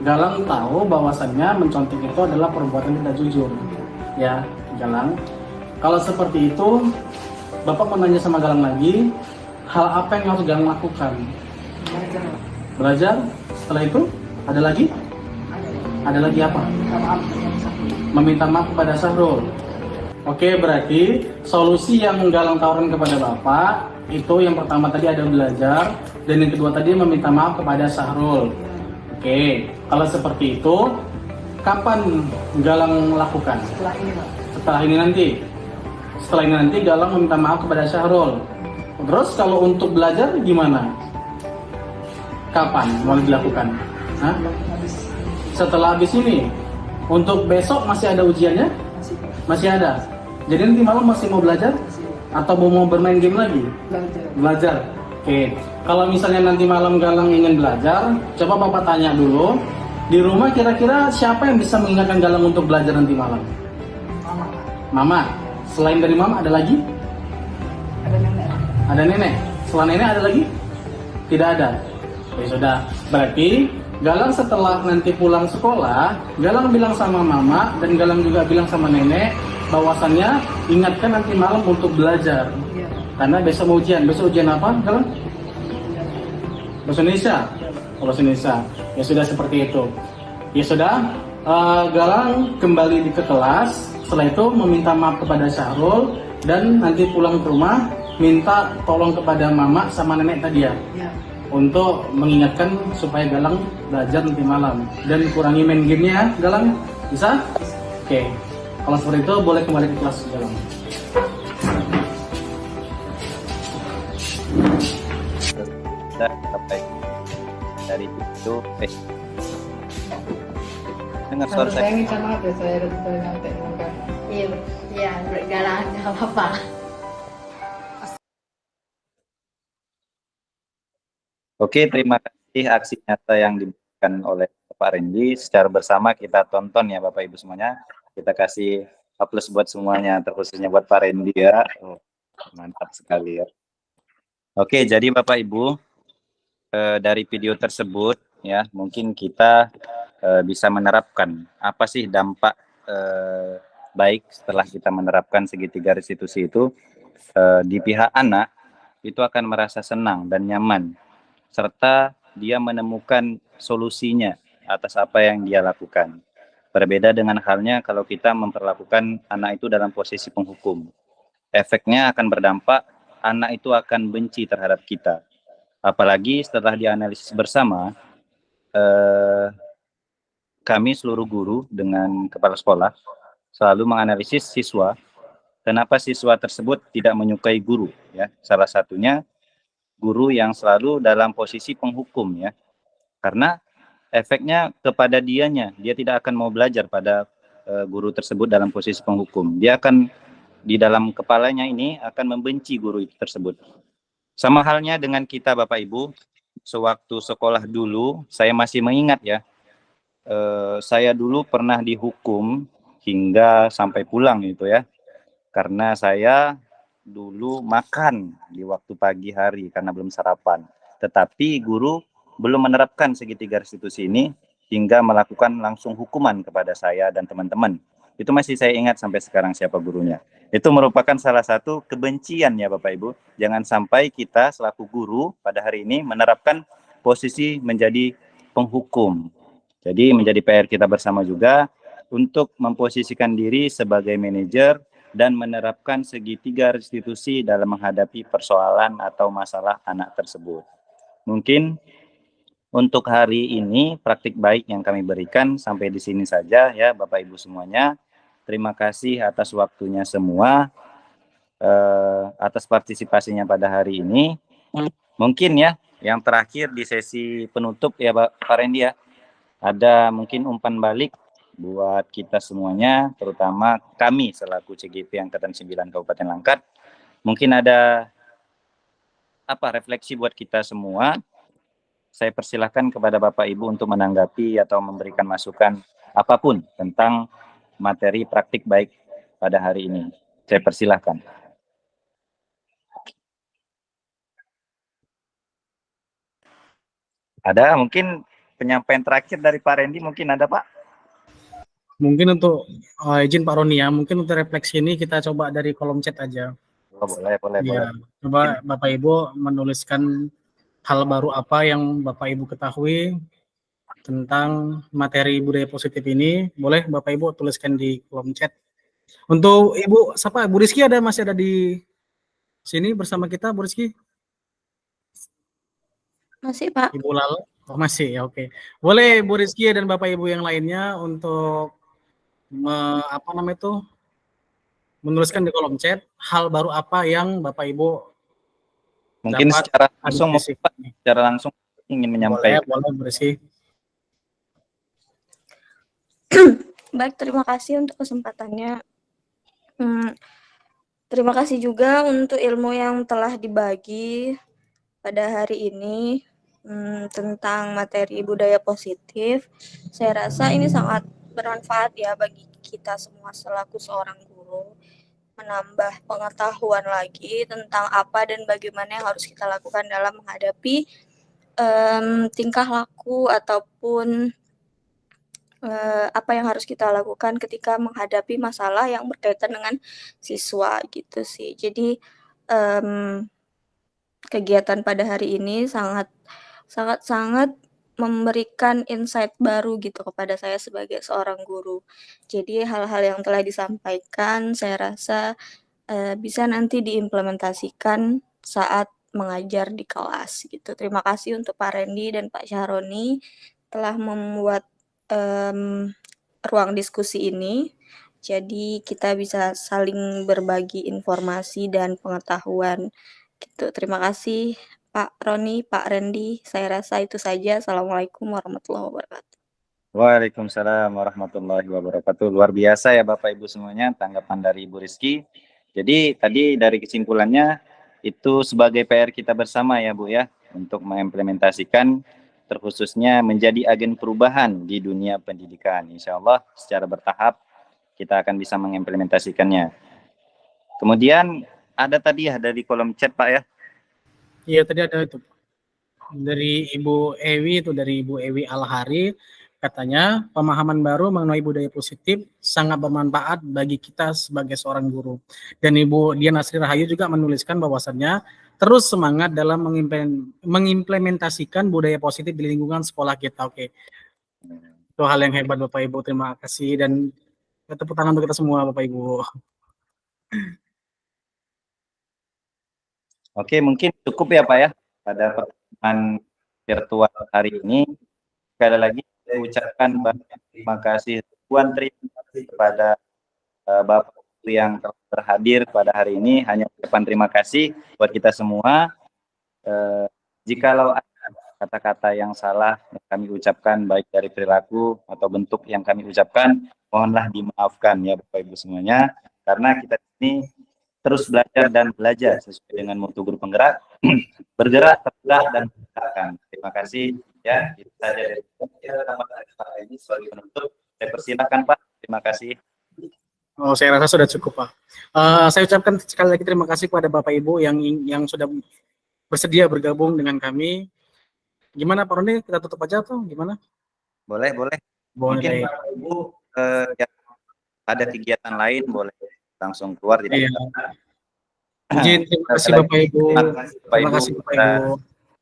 Galang tahu bahwasannya mencontek itu adalah perbuatan tidak jujur, ya Galang. Kalau seperti itu, Bapak mau nanya sama Galang lagi, hal apa yang harus Galang lakukan? Belajar. Setelah itu, ada lagi? Ada lagi apa? Meminta maaf kepada Syahrul. Oke, berarti solusi yang Galang tawarkan kepada Bapak itu yang pertama tadi ada belajar, dan yang kedua tadi meminta maaf kepada Syahrul. Oke, kalau seperti itu, kapan Galang lakukan? Setelah ini nanti. Setelah ini nanti Galang meminta maaf kepada Syahrul. Terus kalau untuk belajar gimana? Kapan mau dilakukan? Hah? Setelah habis ini. Untuk besok masih ada ujiannya? Masih ada. Jadi nanti malam masih mau belajar? Atau mau bermain game lagi? Belajar. Oke. Kalau misalnya nanti malam Galang ingin belajar, coba Bapak tanya dulu. Di rumah kira-kira siapa yang bisa mengingatkan Galang untuk belajar nanti malam? Mama. Selain dari Mama ada lagi? Ada nenek. Ada nenek. Selain nenek ada lagi? Tidak ada. Ya sudah. Berarti Galang setelah nanti pulang sekolah, Galang bilang sama Mama dan Galang juga bilang sama nenek bahwasannya ingatkan nanti malam untuk belajar. Karena besok mau ujian. Besok ujian apa, Galang? Bahasa Indonesia. Bahasa Indonesia. Ya sudah seperti itu. Ya sudah. Galang kembali ke kelas. Setelah itu meminta maaf kepada Syahrul dan nanti pulang ke rumah minta tolong kepada Mama sama nenek tadi ya. Untuk mengingatkan supaya Galang belajar nanti malam dan kurangi main gamenya ya, Galang. Bisa? Oke. Kalau seperti itu boleh kembali ke kelas Galang. Sudah sampai dari itu dengar suara saya. Saya minta maaf ya, saya nyampe kan. Iya, Galang nggak apa-apa. Oke, terima kasih aksi nyata yang diberikan oleh Pak Randy. Secara bersama kita tonton ya Bapak Ibu semuanya. Kita kasih aplaus buat semuanya, terkhususnya buat Pak Randy ya. Oh, mantap sekali ya. Oke, jadi Bapak Ibu, dari video tersebut ya, mungkin kita bisa menerapkan apa sih dampak baik setelah kita menerapkan segitiga restitusi itu di pihak anak itu akan merasa senang dan nyaman, serta dia menemukan solusinya atas apa yang dia lakukan. Berbeda dengan halnya kalau kita memperlakukan anak itu dalam posisi penghukum. Efeknya akan berdampak, anak itu akan benci terhadap kita. Apalagi setelah dianalisis bersama, kami seluruh guru dengan kepala sekolah selalu menganalisis siswa, kenapa siswa tersebut tidak menyukai guru. Ya, salah satunya guru yang selalu dalam posisi penghukum ya. Karena efeknya kepada dianya, dia tidak akan mau belajar pada guru tersebut dalam posisi penghukum. Dia akan di dalam kepalanya ini akan membenci guru itu tersebut. Sama halnya dengan kita Bapak Ibu, sewaktu sekolah dulu, saya masih mengingat ya, saya dulu pernah dihukum hingga sampai pulang gitu ya, karena saya dulu makan di waktu pagi hari karena belum sarapan. Tetapi guru belum menerapkan segitiga restitusi ini hingga melakukan langsung hukuman kepada saya dan teman-teman. Itu masih saya ingat sampai sekarang siapa gurunya. Itu merupakan salah satu kebencian ya Bapak Ibu. Jangan sampai kita selaku guru pada hari ini menerapkan posisi menjadi penghukum. Jadi menjadi PR kita bersama juga untuk memposisikan diri sebagai manajer dan menerapkan segitiga restitusi dalam menghadapi persoalan atau masalah anak tersebut. Mungkin untuk hari ini praktik baik yang kami berikan sampai di sini saja ya Bapak Ibu semuanya. Terima kasih atas waktunya semua, atas partisipasinya pada hari ini. Mungkin ya yang terakhir di sesi penutup ya Pak Rendi ya, ada mungkin umpan balik buat kita semuanya, terutama kami selaku CGP Angkatan 9 Kabupaten Langkat. Mungkin ada refleksi buat kita semua. Saya persilahkan kepada Bapak Ibu untuk menanggapi atau memberikan masukan apapun tentang materi praktik baik pada hari ini. Saya persilahkan. Ada mungkin penyampaian terakhir dari Pak Rendi, mungkin ada Pak? Mungkin untuk izin Pak Roni ya, mungkin untuk refleksi ini kita coba dari kolom chat aja. Oh, boleh. Ya, coba Bapak Ibu menuliskan hal baru apa yang Bapak Ibu ketahui tentang materi budaya positif ini. Boleh Bapak Ibu tuliskan di kolom chat. Untuk Ibu, siapa? Bu Rizky masih ada di sini bersama kita, Bu Rizky? Masih Pak. Ibu Lalo? Oh, masih ya, oke. Boleh Bu Rizky dan Bapak Ibu yang lainnya untuk menuliskan di kolom chat hal baru apa yang Bapak Ibu mungkin dapat secara langsung ingin menyampaikan. Boleh Bu Rizky. Baik, terima kasih untuk kesempatannya. Terima kasih juga untuk ilmu yang telah dibagi pada hari ini tentang materi budaya positif. Saya rasa ini sangat bermanfaat ya bagi kita semua selaku seorang guru, menambah pengetahuan lagi tentang apa dan bagaimana yang harus kita lakukan dalam menghadapi tingkah laku ataupun apa yang harus kita lakukan ketika menghadapi masalah yang berkaitan dengan siswa gitu sih. Jadi kegiatan pada hari ini sangat memberikan insight baru gitu kepada saya sebagai seorang guru. Jadi hal-hal yang telah disampaikan saya rasa bisa nanti diimplementasikan saat mengajar di kelas gitu. Terima kasih untuk Pak Rendi dan Pak Syahroni telah membuat ruang diskusi ini. Jadi kita bisa saling berbagi informasi dan pengetahuan gitu. Terima kasih Pak Roni, Pak Rendi. Saya rasa itu saja. Assalamualaikum warahmatullahi wabarakatuh. Waalaikumsalam warahmatullahi wabarakatuh. Luar biasa ya Bapak Ibu semuanya tanggapan dari Ibu Rizky. Jadi tadi dari kesimpulannya itu sebagai PR kita bersama ya Bu ya, untuk mengimplementasikan terkhususnya menjadi agen perubahan di dunia pendidikan. Insya Allah secara bertahap kita akan bisa mengimplementasikannya. Kemudian ada tadi ya dari kolom chat Pak ya. Iya tadi ada itu dari Ibu Ewi, itu dari Ibu Ewi Alhari, katanya pemahaman baru mengenai budaya positif sangat bermanfaat bagi kita sebagai seorang guru. Dan Ibu Dian Asri Rahayu juga menuliskan bahwasannya terus semangat dalam mengimplementasikan budaya positif di lingkungan sekolah kita. Oke, itu hal yang hebat Bapak Ibu. Terima kasih dan tepuk tangan untuk kita semua Bapak Ibu. Oke, mungkin cukup ya Pak ya pada pertemuan virtual hari ini. Sekali lagi saya ucapkan banyak terima kasih kepada Bapak yang telah berhadir pada hari ini. Hanya ucapan terima kasih buat kita semua. Jikalau ada kata-kata yang salah yang kami ucapkan, baik dari perilaku atau bentuk yang kami ucapkan, mohonlah dimaafkan ya Bapak Ibu semuanya, karena kita ini terus belajar dan belajar sesuai dengan mutu guru penggerak, bergerak, tergerak, dan bergerakkan. Terima kasih ya, itu saja dari Pak ini sebagai penutup. Saya persilahkan Pak, terima kasih. Oh, saya rasa sudah cukup Pak. Saya ucapkan sekali lagi terima kasih kepada Bapak Ibu yang sudah bersedia bergabung dengan kami. Gimana Pak Roni, kita tutup aja atau gimana? Boleh. Mungkin Bapak Ibu yang ada kegiatan lain boleh langsung keluar. Iya. Terima kasih Bapak Ibu. Terima kasih Bapak Ibu.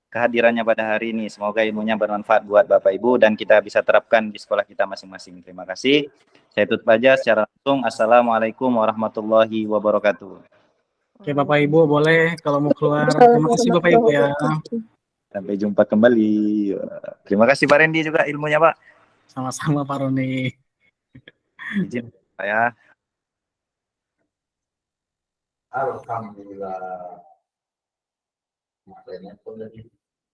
Kehadirannya pada hari ini. Semoga ilmunya bermanfaat buat Bapak Ibu dan kita bisa terapkan di sekolah kita masing-masing. Terima kasih. Saya tutup aja secara langsung. Assalamualaikum warahmatullahi wabarakatuh. Oke Bapak Ibu boleh kalau mau keluar. Terima kasih Bapak Ibu ya. Sampai jumpa kembali. Terima kasih Pak Randy juga ilmunya Pak. Sama-sama Pak Roni. Izin saya. Alhamdulillah. Makanya pun